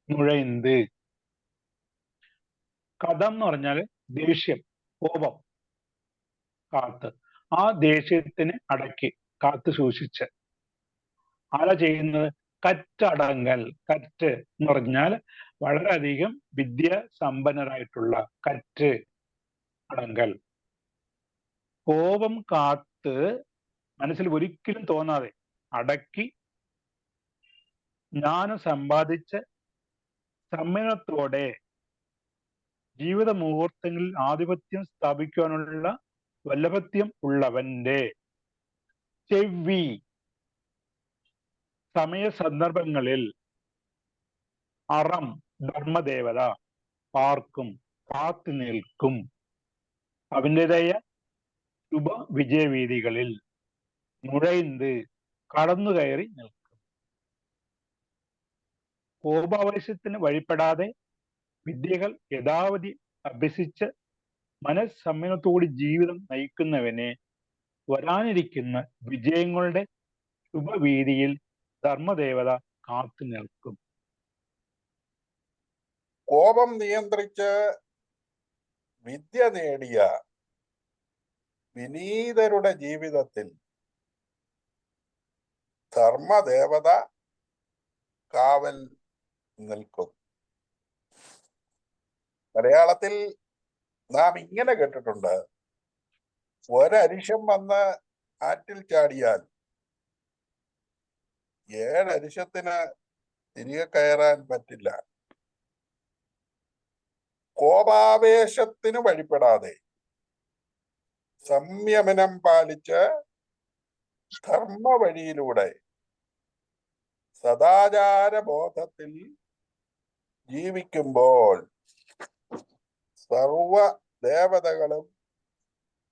നുഴൈന്ത്. കഥം എന്ന് പറഞ്ഞാൽ ദേഷ്യം, കോപം. കാത്ത്, ആ ദേഷ്യത്തിന് അടക്കി കാത്തു സൂക്ഷിച്ച്. ആരാ ചെയ്യുന്നത്? കറ്റടങ്കൽ. കറ്റ് എന്ന് പറഞ്ഞാൽ വളരെയധികം വിദ്യാസമ്പന്നരായിട്ടുള്ള കറ്റ് അടങ്കൽ. കോപം കാത്ത് മനസ്സിൽ ഒരിക്കലും തോന്നാതെ അടക്കി ജ്ഞാനം സമ്പാദിച്ച് സംയമനത്തോടെ ജീവിത മുഹൂർത്തങ്ങളിൽ ആധിപത്യം സ്ഥാപിക്കുവാനുള്ള വല്ലഭത്യം ഉള്ളവന്റെ ചെവി, സമയ സന്ദർഭങ്ങളിൽ അറം, ധർമ്മദേവത, പാർക്കും, കാത്തു നിൽക്കും. അവൻ്റെതായ ശുഭ വിജയവീതികളിൽ നുഴൈന്ത്, കടന്നു കയറി നിൽക്കും. കോപാവേശത്തിന് വഴിപ്പെടാതെ വിദ്യകൾ യഥാവധി അഭ്യസിച്ച് മനസ്സമ്മതത്തോടെ ജീവിതം നയിക്കുന്നവനെ വരാനിരിക്കുന്ന വിജയങ്ങളുടെ ശുഭവേദിയിൽ ധർമ്മദേവത കാത്തു നിൽക്കും. കോപം നിയന്ത്രിച്ച് വിദ്യ നേടിയ വിനീതരുടെ ജീവിതത്തിൽ ധർമ്മദേവത കാവൽ നിൽക്കും. മലയാളത്തിൽ നാം ഇങ്ങനെ കേട്ടിട്ടുണ്ട്, ഒരരിശം വന്ന് ആറ്റിൽ ചാടിയാൽ 7 അരിശത്തിന് തിരികെ കയറാൻ പറ്റില്ല. കോപാവേശത്തിന് വഴിപ്പെടാതെ സംയമനം പാലിച്ച് ധർമ്മ വഴിയിലൂടെ സദാചാര ബോധത്തിൽ ജീവിക്കുമ്പോൾ സർവ ദേവതകളും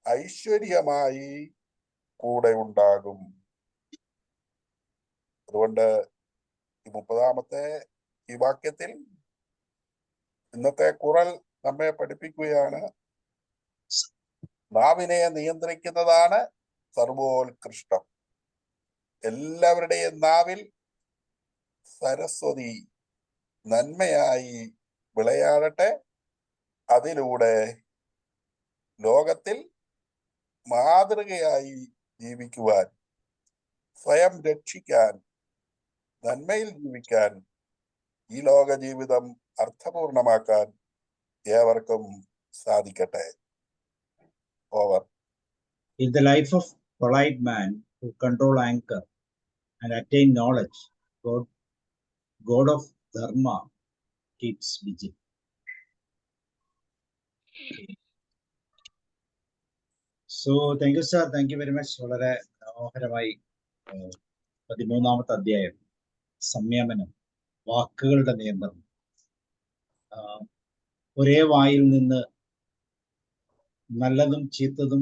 ഐശ്വര്യമായി കൂടെ ഉണ്ടാകും. അതുകൊണ്ട് ഈ 30-ാമത്തെ ഈ വാക്യത്തിൽ ഇന്നത്തെ ഖുറൽ നമ്മെ പഠിപ്പിക്കുകയാണ്, നാവിനെ നിയന്ത്രിക്കുന്നതാണ് സർവോത്കൃഷ്ടം. എല്ലാവരുടെയും നാവിൽ സരസ്വതി നന്മയായി വിളയാടട്ടെ. അതിലൂടെ ലോകത്തിൽ മാതൃകയായി ജീവിക്കുവാൻ, സ്വയം രക്ഷിക്കാൻ, നന്മയിൽ ജീവിക്കാൻ, ഈ ലോക ജീവിതം അർത്ഥപൂർണമാക്കാൻ ഏവർക്കും സാധിക്കട്ടെ. Over. In the life of polite man who control anger and attain knowledge, God of Dharma keeps vigil. So thank you, sir. Thank you very much. വളരെ മനോഹരമായി 13-ാമത്തെ അധ്യായം, സംയമനം, വാക്കുകളുടെ നിയന്ത്രണം. ഒരേ വായിൽ നിന്ന് നല്ലതും ചീത്തതും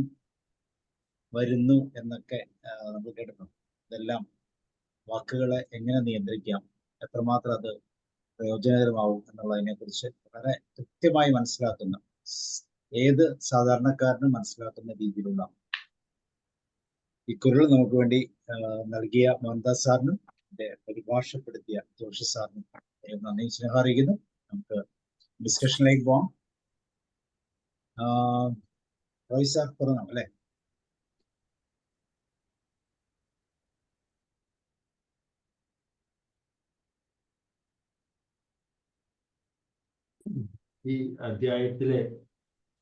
വരുന്നു എന്നൊക്കെ നമ്മൾ കേട്ടിട്ടുണ്ട്. ഇതെല്ലാം വാക്കുകളെ എങ്ങനെ നിയന്ത്രിക്കാം, എത്രമാത്രം അത് പ്രയോജനകരമാവും എന്നുള്ളതിനെ കുറിച്ച് വളരെ കൃത്യമായി മനസ്സിലാക്കുന്ന, ഏത് സാധാരണക്കാരനും മനസ്സിലാക്കുന്ന രീതിയിലുള്ള ഈ കുരൽ നമുക്ക് വേണ്ടി നൽകിയ മോഹൻദാസ് സാറിനും പരിഭാഷപ്പെടുത്തിയ ജോഷി സാറിനും നന്ദി സ്നേഹം അറിയിക്കുന്നു. നമുക്ക് ഡിസ്കഷനിലേക്ക് പോവാം. റോയ് സാർ തുടങ്ങാം അല്ലെ? ഈ അധ്യായത്തിലെ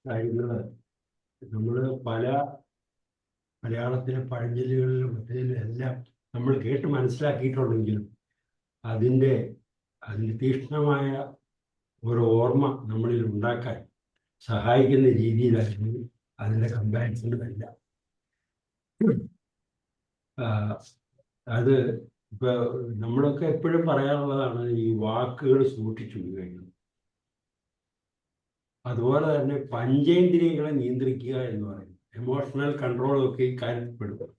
കാര്യങ്ങള് നമ്മള് പല മലയാളത്തിലെ പഴഞ്ചൊല്ലുകളിലും മറ്റേതിലും എല്ലാം നമ്മൾ കേട്ട് മനസ്സിലാക്കിയിട്ടുണ്ടെങ്കിലും അതിൻ്റെ തീക്ഷ്ണമായ ഒരു ഓർമ്മ നമ്മളിൽ ഉണ്ടാക്കാൻ സഹായിക്കുന്ന രീതിയിലായിരുന്നു അതിൻ്റെ കമ്പാരിസണിലല്ല. അത് ഇപ്പൊ നമ്മളൊക്കെ എപ്പോഴും പറയാറുള്ളതാണ് ഈ വാക്കുകൾ സൂക്ഷിച്ചു ഉപയോഗിക്കുന്നത്. അതുപോലെ തന്നെ പഞ്ചേന്ദ്രിയങ്ങളെ നിയന്ത്രിക്കുക എന്ന് പറയുന്നത്, എമോഷണൽ കൺട്രോളൊക്കെ ഈ കാര്യത്തിൽപ്പെടും.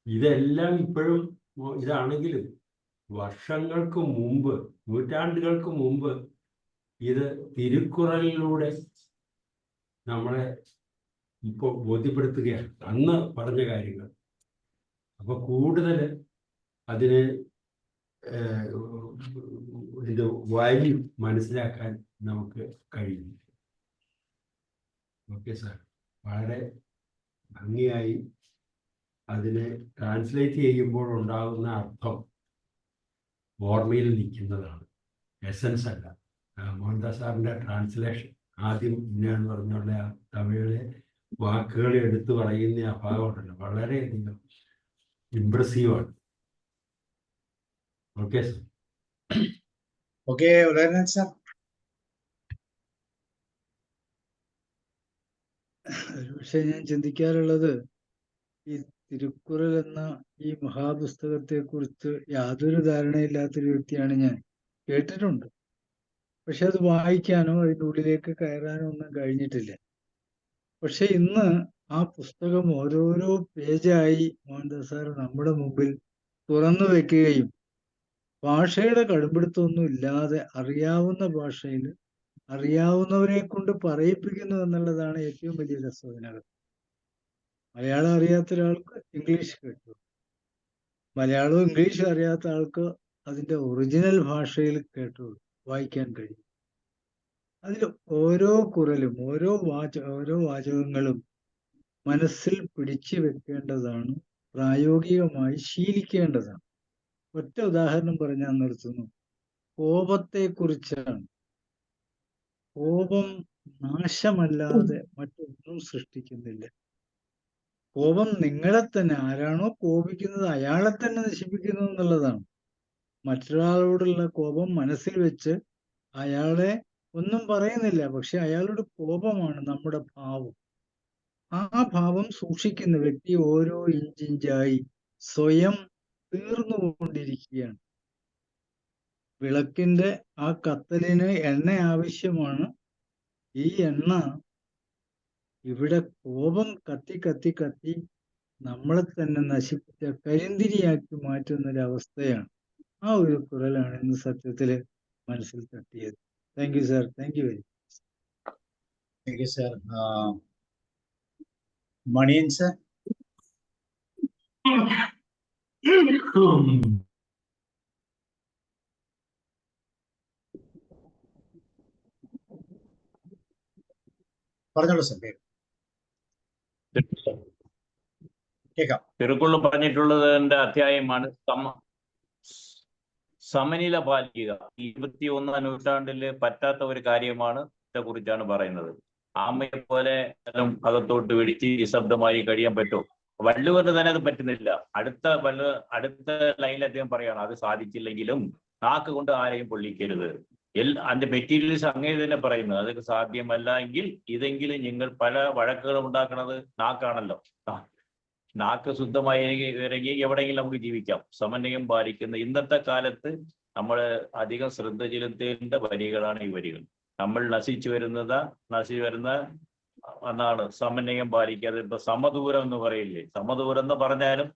ഇതെല്ലാം ഇപ്പോഴും ഇതാണെങ്കിലും വർഷങ്ങൾക്ക് മുമ്പ്, നൂറ്റാണ്ടുകൾക്ക് മുമ്പ് ഇത് തിരുക്കുറലിലൂടെ നമ്മളെ ഇപ്പോൾ ബോധ്യപ്പെടുത്തുകയാണ്, അന്ന് പറഞ്ഞ കാര്യങ്ങൾ. അപ്പൊ കൂടുതൽ അതിന് ഇത് വാല്യൂ മനസ്സിലാക്കാൻ നമുക്ക് കഴിയുന്നു. ഓക്കെ സാർ, വളരെ ഭംഗിയായി അതിനെ ട്രാൻസ്ലേറ്റ് ചെയ്യുമ്പോൾ ഉണ്ടാകുന്ന അർത്ഥം ഓർമ്മയിൽ നിൽക്കുന്നതാണ്, എസൻസ് അല്ല. മോഹൻദാസ് സാറിൻ്റെ ട്രാൻസ്ലേഷൻ ആദ്യം ഇന്നയാന്ന് പറഞ്ഞുള്ള ആ തമിഴിലെ വാക്കുകൾ എടുത്തു പറയുന്ന ആ ഭാഗമുണ്ടല്ലോ, വളരെയധികം ഇംപ്രസീവാണ്. Okay sir. Okay, sir. പക്ഷെ ഞാൻ ചിന്തിക്കാറുള്ളത്, ഈ തിരുക്കുറൽ എന്ന ഈ മഹാപുസ്തകത്തെ കുറിച്ച് യാതൊരു ധാരണയില്ലാത്തൊരു വ്യക്തിയാണ് ഞാൻ. കേട്ടിട്ടുണ്ട്, പക്ഷെ അത് വായിക്കാനോ അതിൻ്റെ ഉള്ളിലേക്ക് കയറാനോ ഒന്നും കഴിഞ്ഞിട്ടില്ല. പക്ഷെ ഇന്ന് ആ പുസ്തകം ഓരോരോ പേജായി മോഹൻദാസ് സാർ നമ്മുടെ മുമ്പിൽ തുറന്നു വെക്കുകയും ഭാഷയുടെ കടുംപിടുത്തമൊന്നും ഇല്ലാതെ അറിയാവുന്ന ഭാഷയിൽ അറിയാവുന്നവരെ കൊണ്ട് പറയിപ്പിക്കുന്നു എന്നുള്ളതാണ് ഏറ്റവും വലിയ രസം ഇതിനകത്ത്. മലയാളം അറിയാത്ത ഒരാൾക്ക് ഇംഗ്ലീഷ് കേട്ടു, മലയാളവും ഇംഗ്ലീഷും അറിയാത്ത ആൾക്ക് അതിന്റെ ഒറിജിനൽ ഭാഷയിൽ കേട്ടു വായിക്കാൻ കഴിയും. അതിൽ ഓരോ കുറലും ഓരോ വാചകങ്ങളും മനസ്സിൽ പിടിച്ചു വെക്കേണ്ടതാണ്, പ്രായോഗികമായി ശീലിക്കേണ്ടതാണ്. ഒറ്റ ഉദാഹരണം പറഞ്ഞാൽ നിർത്തുന്നു. കോപത്തെ കുറിച്ചാണ്. കോപം നാശമല്ലാതെ മറ്റൊന്നും സൃഷ്ടിക്കുന്നില്ല. കോപം നിങ്ങളെ തന്നെ, ആരാണോ കോപിക്കുന്നത് അയാളെ തന്നെ നശിപ്പിക്കുന്നു എന്നുള്ളതാണ്. മറ്റൊരാളോടുള്ള കോപം മനസ്സിൽ വെച്ച് അയാളെ ഒന്നും പറയുന്നില്ല, പക്ഷെ അയാളുടെ കോപമാണ് നമ്മുടെ ഭാവം. ആ ഭാവം സൂക്ഷിക്കുന്ന വ്യക്തി ഓരോ ഇഞ്ചിഞ്ചായി സ്വയം തീർന്നുകൊണ്ടിരിക്കുകയാണ്. വിളക്കിന്റെ ആ കത്തലിന് എണ്ണ ആവശ്യമാണ്. ഈ എണ്ണ ഇവിടെ കോപം കത്തി കത്തി കത്തി നമ്മളെ തന്നെ നശിപ്പിച്ച കരിന്തിരിയാക്കി മാറ്റുന്ന ഒരു അവസ്ഥയാണ്. ആ ഒരു കുറലാണ് ഇന്ന് സത്യത്തില് മനസ്സിൽ തട്ടിയത്. Thank you sir, thank you very much. Thank you, sir. Manian, sir. പറഞ്ഞോളൂ സർ, കേൾക്കാം. തിരുക്കുറൾ പറഞ്ഞിട്ടുള്ളതിന്റെ അധ്യായമാണ് സമനില പാലിക്കുക. 21ാം നൂറ്റാണ്ടില് പറ്റാത്ത ഒരു കാര്യമാണ് കുറിച്ചാണ് പറയുന്നത്. ആമയെ പോലെ അകത്തോട്ട് പിടിച്ച് നിശബ്ദമായി കഴിയാൻ പറ്റുമോ? വള്ളുവറിന് തന്നെ അത് പറ്റുന്നില്ല. അടുത്ത ലൈനിൽ അദ്ദേഹം പറയാണ്, അത് സാധിച്ചില്ലെങ്കിലും നാക്ക് കൊണ്ട് ആരെയും പൊള്ളിക്കരുത്. അതിന്റെ മെറ്റീരിയൽസ് അങ്ങനെ തന്നെ പറയുന്നത്. അതൊക്കെ സാധ്യമല്ല എങ്കിൽ ഇതെങ്കിലും നിങ്ങൾ പല വഴക്കുകളും ഉണ്ടാക്കുന്നത് നാക്കാണല്ലോ. നാക്ക് ശുദ്ധമായി ഇറങ്ങി എവിടെയെങ്കിലും നമുക്ക് ജീവിക്കാം. സമന്വയം പാലിക്കുന്ന ഇന്നത്തെ കാലത്ത് നമ്മൾ അധികം ശ്രദ്ധ ചെലുത്തേണ്ട വരികളാണ് ഈ വരികൾ. നമ്മൾ നശിച്ചു വരുന്ന എന്നാണ് സമന്വയം പാലിക്കാതെ. ഇപ്പൊ സമദൂരം എന്ന് പറയില്ലേ, സമദൂരം എന്ന് പറഞ്ഞാലും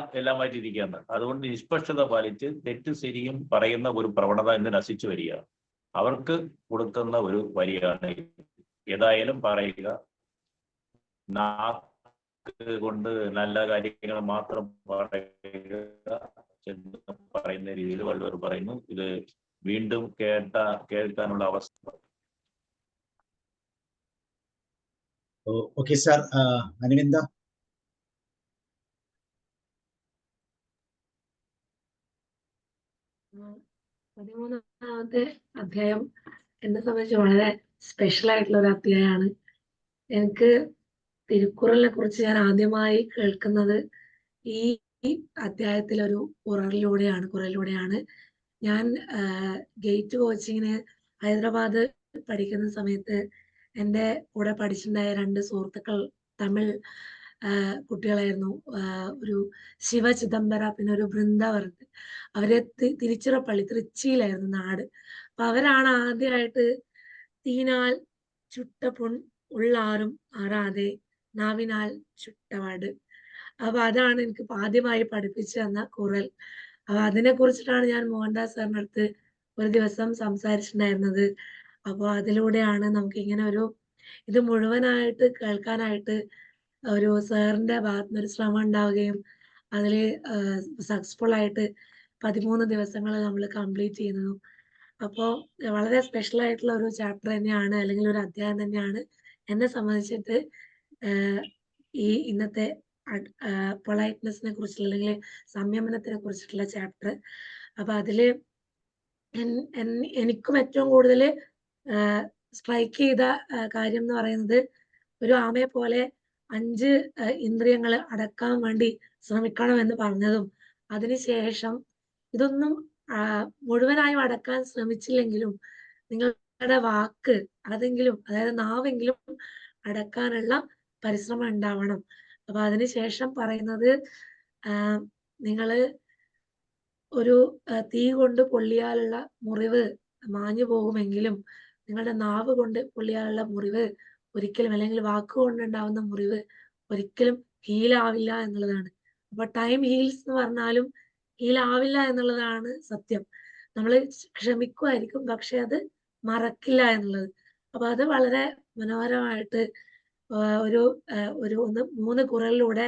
എല്ലാമായിട്ടിരിക്കുകയാണ്. അതുകൊണ്ട് നിഷ്പക്ഷത പാലിച്ച് തെറ്റ് ശരിയും പറയുന്ന ഒരു പ്രവണത ഇന്ന് നശിച്ചു വരികയാണ്. അവർക്ക് കൊടുക്കുന്ന ഒരു വരിയാണ് ഏതായാലും പറയുക. കൊണ്ട് നല്ല കാര്യങ്ങൾ മാത്രം പറയുന്ന രീതിയിൽ വള്ളുവർ പറയുന്നു. ഇത് വീണ്ടും കേൾക്കാനുള്ള അവസ്ഥ. Okay sir, Anuvinda. പതിമൂന്നാമത്തെ അധ്യായം എന്നെ സംബന്ധിച്ച് വളരെ സ്പെഷ്യൽ ആയിട്ടുള്ള ഒരു അധ്യായമാണ്. എനിക്ക് തിരുക്കുറലിനെ കുറിച്ച് ഞാൻ ആദ്യമായി കേൾക്കുന്നത് ഈ അധ്യായത്തിലൊരു കുറലിലൂടെയാണ്. ഞാൻ ഗേറ്റ് കോച്ചിങ്ങിന് ഹൈദരാബാദ് പഠിക്കുന്ന സമയത്ത് എൻ്റെ കൂടെ പഠിച്ചിട്ടുണ്ടായ 2 സുഹൃത്തുക്കൾ തമിഴ് കുട്ടികളായിരുന്നു. ഒരു ശിവ ചിദംബര, പിന്നെ ഒരു ബൃന്ദാവരത്ത്. അവരെ തിരുച്ചിറപ്പള്ളി, തൃച്ചിയിലായിരുന്നു നാട്. അപ്പൊ അവരാണ് ആദ്യമായിട്ട് തീനാൽ ചുട്ട പൊൺ ഉള്ളാരും ആറാതെ നാവിനാൽ ചുട്ടവാട്. അപ്പൊ അതാണ് എനിക്ക് ആദ്യമായി പഠിപ്പിച്ചു തന്ന കുറൽ. അപ്പൊ അതിനെ കുറിച്ചിട്ടാണ് ഞാൻ മോഹൻദാസ് സാറിന്റെ അടുത്ത് ഒരു ദിവസം സംസാരിച്ചിട്ടുണ്ടായിരുന്നത്. അപ്പോൾ അതിലൂടെയാണ് നമുക്ക് ഇങ്ങനെ ഇത് മുഴുവനായിട്ട് കേൾക്കാനായിട്ട് ഒരു സാറിന്റെ ഭാഗത്തുനിന്ന് ഒരു ശ്രമം ഉണ്ടാവുകയും അതിൽ സക്സസ്ഫുൾ ആയിട്ട് 13 ദിവസങ്ങൾ നമ്മൾ കംപ്ലീറ്റ് ചെയ്യുന്നതും. അപ്പോൾ വളരെ സ്പെഷ്യൽ ആയിട്ടുള്ള ഒരു ചാപ്റ്റർ തന്നെയാണ്, അല്ലെങ്കിൽ ഒരു അധ്യായം തന്നെയാണ് എന്നെ സംബന്ധിച്ചിട്ട് ഈ ഇന്നത്തെ പൊളൈറ്റ്നെസ്സിനെ കുറിച്ചുള്ള അല്ലെങ്കിൽ സംയമനത്തിനെ കുറിച്ചിട്ടുള്ള ചാപ്റ്റർ. അപ്പൊ അതില് എനിക്കും ഏറ്റവും കൂടുതൽ സ്ട്രൈക്ക് ചെയ്ത കാര്യം എന്ന് പറയുന്നത്, ഒരു ആമയെ പോലെ 5 ഇന്ദ്രിയങ്ങൾ അടക്കാൻ വേണ്ടി ശ്രമിക്കണം എന്ന് പറഞ്ഞതും, അതിനുശേഷം ഇതൊന്നും മുഴുവനായും അടക്കാൻ ശ്രമിച്ചില്ലെങ്കിലും നിങ്ങളുടെ വാക്ക് അതെങ്കിലും, അതായത് നാവെങ്കിലും അടക്കാനുള്ള പരിശ്രമം ഉണ്ടാവണം. അപ്പൊ അതിനുശേഷം പറയുന്നത്, നിങ്ങള് ഒരു തീ കൊണ്ട് പൊള്ളിയാലുള്ള മുറിവ് മാഞ്ഞു പോകുമെങ്കിലും നിങ്ങളുടെ നാവ് കൊണ്ട് പൊള്ളിയാലുള്ള മുറിവ് ഒരിക്കലും, അല്ലെങ്കിൽ വാക്കുകൊണ്ടുണ്ടാവുന്ന മുറിവ് ഒരിക്കലും ഹീലാവില്ല എന്നുള്ളതാണ്. അപ്പൊ ടൈം ഹീൽസ് എന്ന് പറഞ്ഞാലും ഹീലാവില്ല എന്നുള്ളതാണ് സത്യം. നമ്മൾ ക്ഷമിക്കുമായിരിക്കും, പക്ഷെ അത് മറക്കില്ല എന്നുള്ളത്. അപ്പൊ അത് വളരെ മനോഹരമായിട്ട് ഒരു ഒരു 3 കുറലിലൂടെ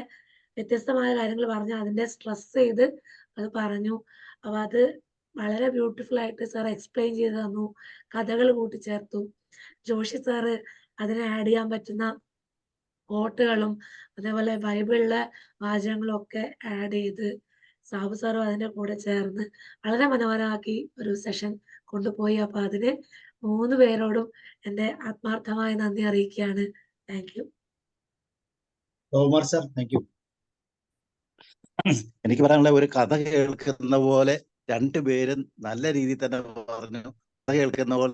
വ്യത്യസ്തമായ കാര്യങ്ങൾ പറഞ്ഞ് അതിന്റെ സ്ട്രെസ് ചെയ്ത് അത് പറഞ്ഞു. അപ്പൊ അത് വളരെ ബ്യൂട്ടിഫുൾ ആയിട്ട് സാർ എക്സ്പ്ലെയിൻ ചെയ്ത് തന്നു. കഥകൾ കൂട്ടിച്ചേർത്തു. ജോഷി സാറ് അതിനെ ആഡ് ചെയ്യാൻ പറ്റുന്ന കോട്ടുകളും അതേപോലെ ബൈബിളിലെ വാചകങ്ങളും ഒക്കെ ആഡ് ചെയ്ത് സാബു സാറും അതിന്റെ കൂടെ ചേർന്ന് വളരെ മനോഹരമാക്കി ഒരു സെഷൻ കൊണ്ടുപോയി. അപ്പൊ അതിന് 3 പേരോടും എൻ്റെ ആത്മാർത്ഥമായ നന്ദി അറിയിക്കുകയാണ്. Thank you. Omar sir, thank you. എനിക്ക് പറയാനുള്ള ഒരു കഥ കേൾക്കുന്ന പോലെ രണ്ടുപേരും നല്ല രീതിയിൽ തന്നെ പറഞ്ഞു. കഥ കേൾക്കുന്ന പോലെ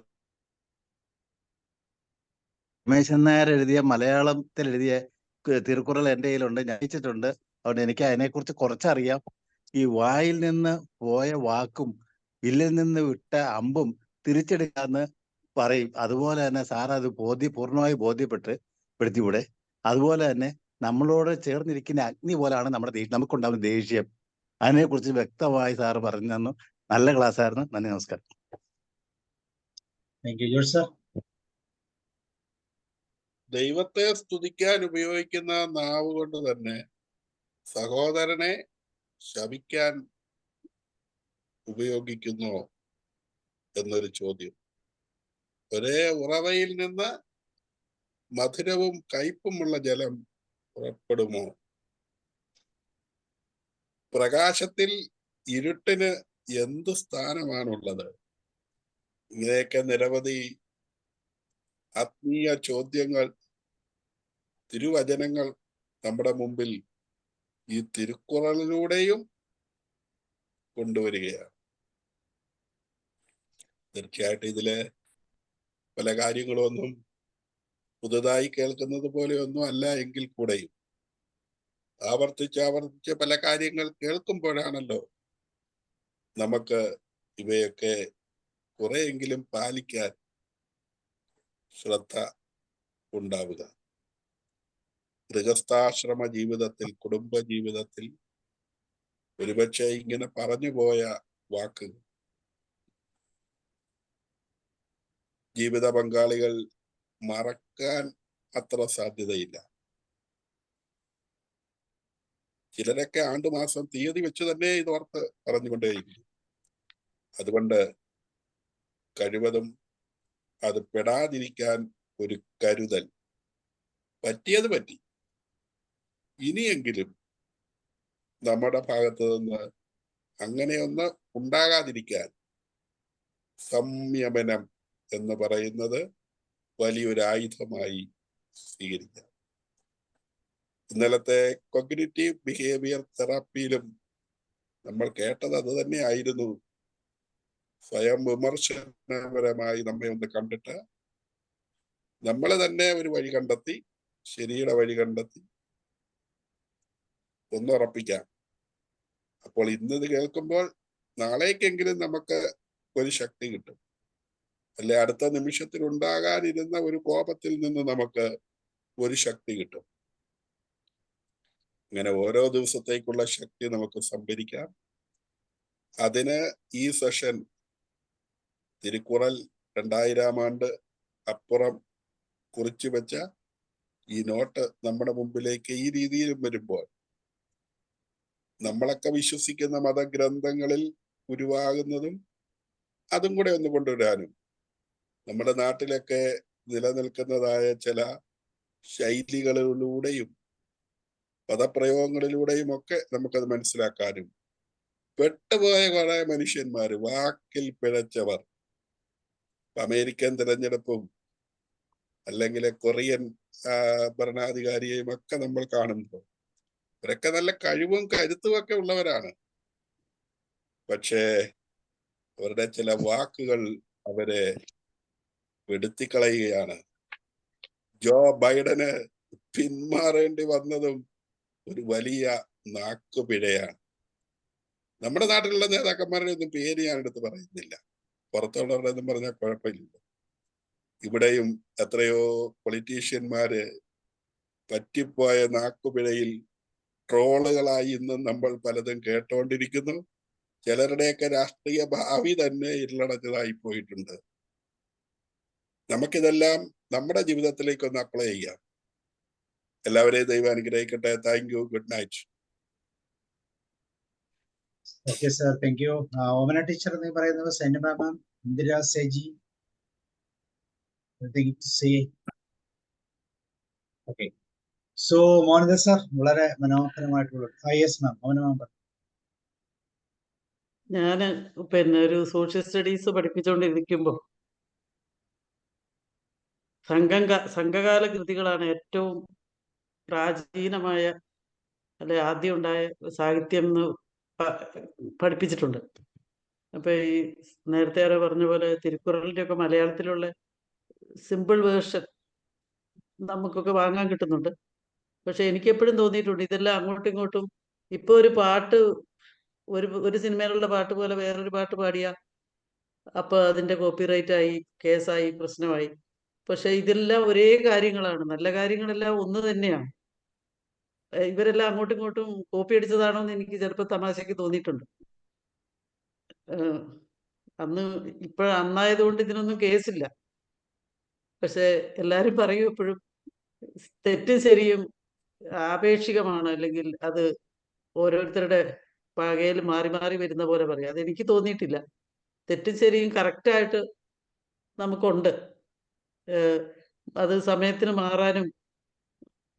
രമേശൻ നായർ എഴുതിയ മലയാളത്തിൽ എഴുതിയ തിരുക്കുറൾ എൻ്റെ കയ്യിലുണ്ട്, ഞാൻ അയച്ചിട്ടുണ്ട്. അതുകൊണ്ട് എനിക്ക് അതിനെക്കുറിച്ച് കുറച്ചറിയാം. ഈ വായിൽ നിന്ന് പോയ വാക്കും വില്ലിൽ നിന്ന് വിട്ട അമ്പും തിരിച്ചെടുക്കാന്ന് പറയും. അതുപോലെ തന്നെ സാർ അത് പൂർണ്ണമായി ബോധ്യപ്പെടുത്തിയൂടെ. അതുപോലെ തന്നെ നമ്മളോട് ചേർന്നിരിക്കുന്ന അഗ്നി പോലാണ് നമുക്കുണ്ടാകുന്ന ദേഷ്യം. അതിനെക്കുറിച്ച് വ്യക്തമായി സാറ് പറഞ്ഞു തന്നു. നല്ല ക്ലാസ് ആയിരുന്നു. നന്ദി, നമസ്കാരം. Thank you. Yours, sir. ദൈവത്തെ സ്തുതിക്കാൻ ഉപയോഗിക്കുന്ന നാവ് കൊണ്ട് തന്നെ സഹോദരനെ ശപിക്കാൻ ഉപയോഗിക്കുന്നോ എന്നൊരു ചോദ്യം. ഒരേ ഉറവയിൽ നിന്ന് മധുരവും കയ്പുമുള്ള ജലം പുറപ്പെടുമോ? പ്രകാശത്തിൽ ഇരുട്ടിന് എന്ത് സ്ഥാനമാണുള്ളത്? ഇങ്ങനെയൊക്കെ നിരവധി ആത്മീയ ചോദ്യങ്ങൾ, തിരുവചനങ്ങൾ നമ്മുടെ മുമ്പിൽ ഈ തിരുക്കുറളിലൂടെയും കൊണ്ടുവരികയാണ്. തീർച്ചയായിട്ടും ഇതിലെ പല കാര്യങ്ങളൊന്നും പുതുതായി കേൾക്കുന്നത് പോലെയൊന്നും അല്ല എങ്കിൽ കൂടെയും ആവർത്തിച്ച് പല കാര്യങ്ങൾ കേൾക്കുമ്പോഴാണല്ലോ നമുക്ക് ഇവയൊക്കെ കുറെയെങ്കിലും പാലിക്കാൻ ശ്രദ്ധ ഉണ്ടാവുക. ഗൃഹസ്ഥാശ്രമ ജീവിതത്തിൽ, കുടുംബ ജീവിതത്തിൽ ഒരുപക്ഷെ ഇങ്ങനെ പറഞ്ഞുപോയ വാക്കുകൾ ജീവിത പങ്കാളികൾ മറക്കാൻ അത്ര സാധ്യതയില്ല. ചിലരൊക്കെ ആണ്ടുമാസം തീയതി വെച്ച് തന്നെ ഇതോർത്ത് പറഞ്ഞുകൊണ്ടേയിരിക്കും. അതുകൊണ്ട് കഴിവതും അത് പെടാതിരിക്കാൻ ഒരു കരുതൽ. പറ്റിയത് പറ്റി. ഇനിയെങ്കിലും നമ്മുടെ ഭാഗത്ത് നിന്ന് അങ്ങനെയൊന്ന് ഉണ്ടാകാതിരിക്കാൻ സംയമനം എന്ന് പറയുന്നത് വലിയൊരു ആയുധമായി സ്വീകരിക്കാം. ഇന്നലത്തെ കോഗ്നിറ്റീവ് ബിഹേവിയർ തെറാപ്പിയിലും നമ്മൾ കേട്ടത് അത് തന്നെയായിരുന്നു. സ്വയം വിമർശനപരമായി നമ്മെ ഒന്ന് കണ്ടിട്ട് നമ്മൾ തന്നെ ഒരു വഴി കണ്ടെത്തി, ശരിയുടെ വഴി കണ്ടെത്തി ഒന്നുറപ്പിക്കാം. അപ്പോൾ ഇന്നത് കേൾക്കുമ്പോൾ നാളേക്കെങ്കിലും നമുക്ക് ഒരു ശക്തി കിട്ടും. അല്ലെ അടുത്ത നിമിഷത്തിൽ ഉണ്ടാകാനിരുന്ന ഒരു കോപത്തിൽ നിന്ന് നമുക്ക് ഒരു ശക്തി കിട്ടും. അങ്ങനെ ഓരോ ദിവസത്തേക്കുള്ള ശക്തി നമുക്ക് സംഭരിക്കാം. അതിന് ഈ സെഷൻ തിരുക്കുറൽ 2000 ആണ്ട് അപ്പുറം കുറിച്ചു വെച്ച ഈ നോട്ട് നമ്മുടെ മുമ്പിലേക്ക് ഈ രീതിയിലും വരുമ്പോൾ നമ്മളൊക്കെ വിശ്വസിക്കുന്ന മതഗ്രന്ഥങ്ങളിൽ ഉരുവാകുന്നതും അതും കൂടെ ഒന്ന് കൊണ്ടുവരാനും നമ്മുടെ നാട്ടിലൊക്കെ നിലനിൽക്കുന്നതായ ചില ശൈലികളിലൂടെയും പദപ്രയോഗങ്ങളിലൂടെയും ഒക്കെ നമുക്കത് മനസ്സിലാക്കാനും, പെട്ടുപോയ കുറെ മനുഷ്യന്മാര്, വാക്കിൽ പിഴച്ചവർ, അമേരിക്കൻ തിരഞ്ഞെടുപ്പും അല്ലെങ്കിൽ കൊറിയൻ ഭരണാധികാരിയെയും ഒക്കെ നമ്മൾ കാണുമ്പോൾ അവരൊക്കെ നല്ല കഴിവും കരുത്തും ഒക്കെ ഉള്ളവരാണ്. പക്ഷേ അവരുടെ ചില വാക്കുകൾ അവരെ വെടുത്തിക്കളയുകയാണ്. ജോ ബൈഡന് പിന്മാറേണ്ടി വന്നതും ഒരു വലിയ നാക്കുപിഴയാണ്. നമ്മുടെ നാട്ടിലുള്ള നേതാക്കന്മാരുടെ ഒന്നും പേര് ഞാൻ എടുത്ത് പറയുന്നില്ല, പുറത്തുള്ളവരുടെ ഒന്നും പറഞ്ഞാൽ കുഴപ്പമില്ല. ഇവിടെയും എത്രയോ പൊളിറ്റീഷ്യന്മാര് പറ്റിപ്പോയ നാക്കുപിഴയിൽ ട്രോളുകളായി ഇന്നും നമ്മൾ പലതും കേട്ടോണ്ടിരിക്കുന്നു. ചിലരുടെയൊക്കെ രാഷ്ട്രീയ ഭാവി തന്നെ ഇരുളടഞ്ഞതായി പോയിട്ടുണ്ട്. നമുക്കിതെല്ലാം നമ്മുടെ ജീവിതത്തിലേക്ക് ഒന്ന് അപ്ലൈ ചെയ്യാം. എല്ലാവരെയും ദൈവം അനുഗ്രഹിക്കട്ടെ. Thank you. Good night. Okay sir, thank you. Omana teacher എന്ന് പറയുന്നത് സൈനബ മാം, ഇന്ദിര സേജി, ഓക്കെ. സോ മോഹൻദ സർ, വളരെ മനോഹരമായിട്ടുള്ള യെസ് മാം, മോഹന മാം. ഞാൻ ഒരു സോഷ്യൽ സ്റ്റഡീസ് പഠിപ്പിച്ചുകൊണ്ടിരിക്കുമ്പോൾ സംഘകാല കൃതികളാണ് ഏറ്റവും പ്രാചീനമായ അല്ലെ ആദ്യം ഉണ്ടായ സാഹിത്യം എന്ന് പഠിപ്പിച്ചിട്ടുണ്ട്. അപ്പൊ ഈ നേരത്തെ ആരോ പറഞ്ഞ പോലെ തിരുക്കുറളിന്റെ ഒക്കെ മലയാളത്തിലുള്ള സിമ്പിൾ വേർഷൻ നമുക്കൊക്കെ വാങ്ങാൻ കിട്ടുന്നുണ്ട്. പക്ഷെ എനിക്ക് എപ്പോഴും തോന്നിയിട്ടുണ്ട് ഇതെല്ലാം അങ്ങോട്ടും ഇങ്ങോട്ടും ഇപ്പൊ ഒരു പാട്ട് ഒരു സിനിമയിലുള്ള പാട്ട് പോലെ വേറൊരു പാട്ട് പാടിയ അപ്പൊ അതിന്റെ കോപ്പിറൈറ്റ് ആയി, കേസായി, പ്രശ്നമായി. പക്ഷെ ഇതെല്ലാം ഒരേ കാര്യങ്ങളാണ്, നല്ല കാര്യങ്ങളെല്ലാം ഒന്ന് തന്നെയാണ്. ഇവരെല്ലാം അങ്ങോട്ടും ഇങ്ങോട്ടും കോപ്പി അടിച്ചതാണോ എന്ന് എനിക്ക് ചിലപ്പോൾ തമാശക്ക് തോന്നിയിട്ടുണ്ട്. അന്നായതുകൊണ്ട് ഇതിനൊന്നും കേസില്ല. പക്ഷെ എല്ലാരും പറയും എപ്പോഴും തെറ്റും ശരിയും ആപേക്ഷികമാണ്, അല്ലെങ്കിൽ അത് ഓരോരുത്തരുടെ പാകയിൽ മാറി മാറി വരുന്ന പോലെ പറയും. അതെനിക്ക് തോന്നിയിട്ടില്ല. തെറ്റും ശരിയും കറക്റ്റായിട്ട് നമുക്കുണ്ട്. അത് സമയത്തിന് മാറാനും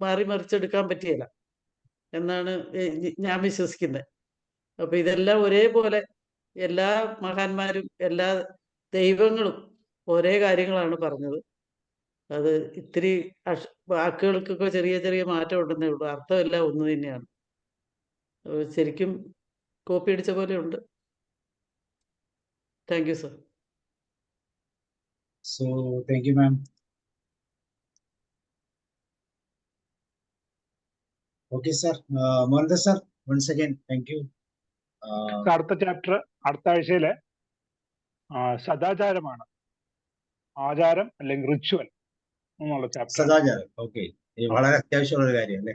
മാറി മറിച്ചെടുക്കാൻ പറ്റിയല്ല എന്നാണ് ഞാൻ വിശ്വസിക്കുന്നത്. അപ്പൊ ഇതെല്ലാം ഒരേപോലെ എല്ലാ മഹാന്മാരും എല്ലാ ദൈവങ്ങളും ഒരേ കാര്യങ്ങളാണ് പറഞ്ഞത്. അത് ഇത്തിരി വാക്കുകൾക്കൊക്കെ ചെറിയ ചെറിയ മാറ്റം ഉണ്ടെന്നേ ഉള്ളൂ, അർത്ഥമെല്ലാം ഒന്ന് തന്നെയാണ്. ശരിക്കും കോപ്പി അടിച്ച പോലെ ഉണ്ട്. Thank you sir. So thank you ma'am. Okay sir, Mohanda sir, once again thank you. അടുത്ത ചാപ്റ്റർ അടുത്ത ആഴ്ചയിലെ സദാചാരമാണ്. ആചാരം അല്ലെങ്കിൽ റിച്വൽ എന്നുള്ള ചാപ്റ്റർ. സദാചാരം, ഓക്കെ. വളരെ അത്യാവശ്യമുള്ള ഒരു കാര്യം അല്ലേ?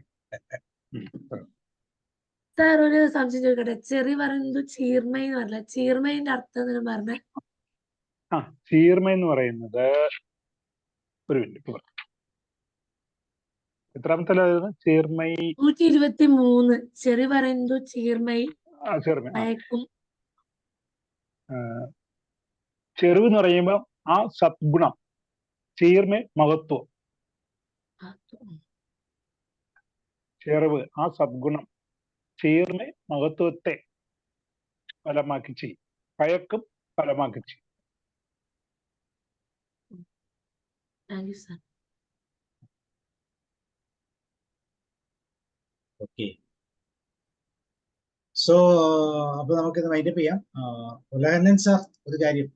സാർ ഒരു സംശയം ചോദിക്കട്ടെ. ചെറി പറയുന്നത് ചീർമൈ എന്ന് പറഞ്ഞ ചീർമൈന്റെ അർത്ഥം എന്ന് പറഞ്ഞ ചീർമ എന്ന് പറയുന്നത് ഒരു മിനിറ്റ്, എത്രാമത്തെ ചീർമൈ? 123. ചെറി പറയുന്നത് ചീർമൈ മയക്കും. ചെറുവ് എന്ന് പറയുമ്പോ ആ സദ്ഗുണം, ചീർമ മഹത്വം. ചെറുവ് ആ സദ്ഗുണം, ചീർമ മഹത്വത്തെ ഫലമാക്കി ചെയ്യും, പയക്കും ഫലമാക്കി ചെയ്യും. ഓക്കെ. സോ അപ്പൊ നമുക്കിത് വൈൻഡപ്പ് ചെയ്യാം. ഉലഹന്നൻ സാർ, ഒരു കാര്യം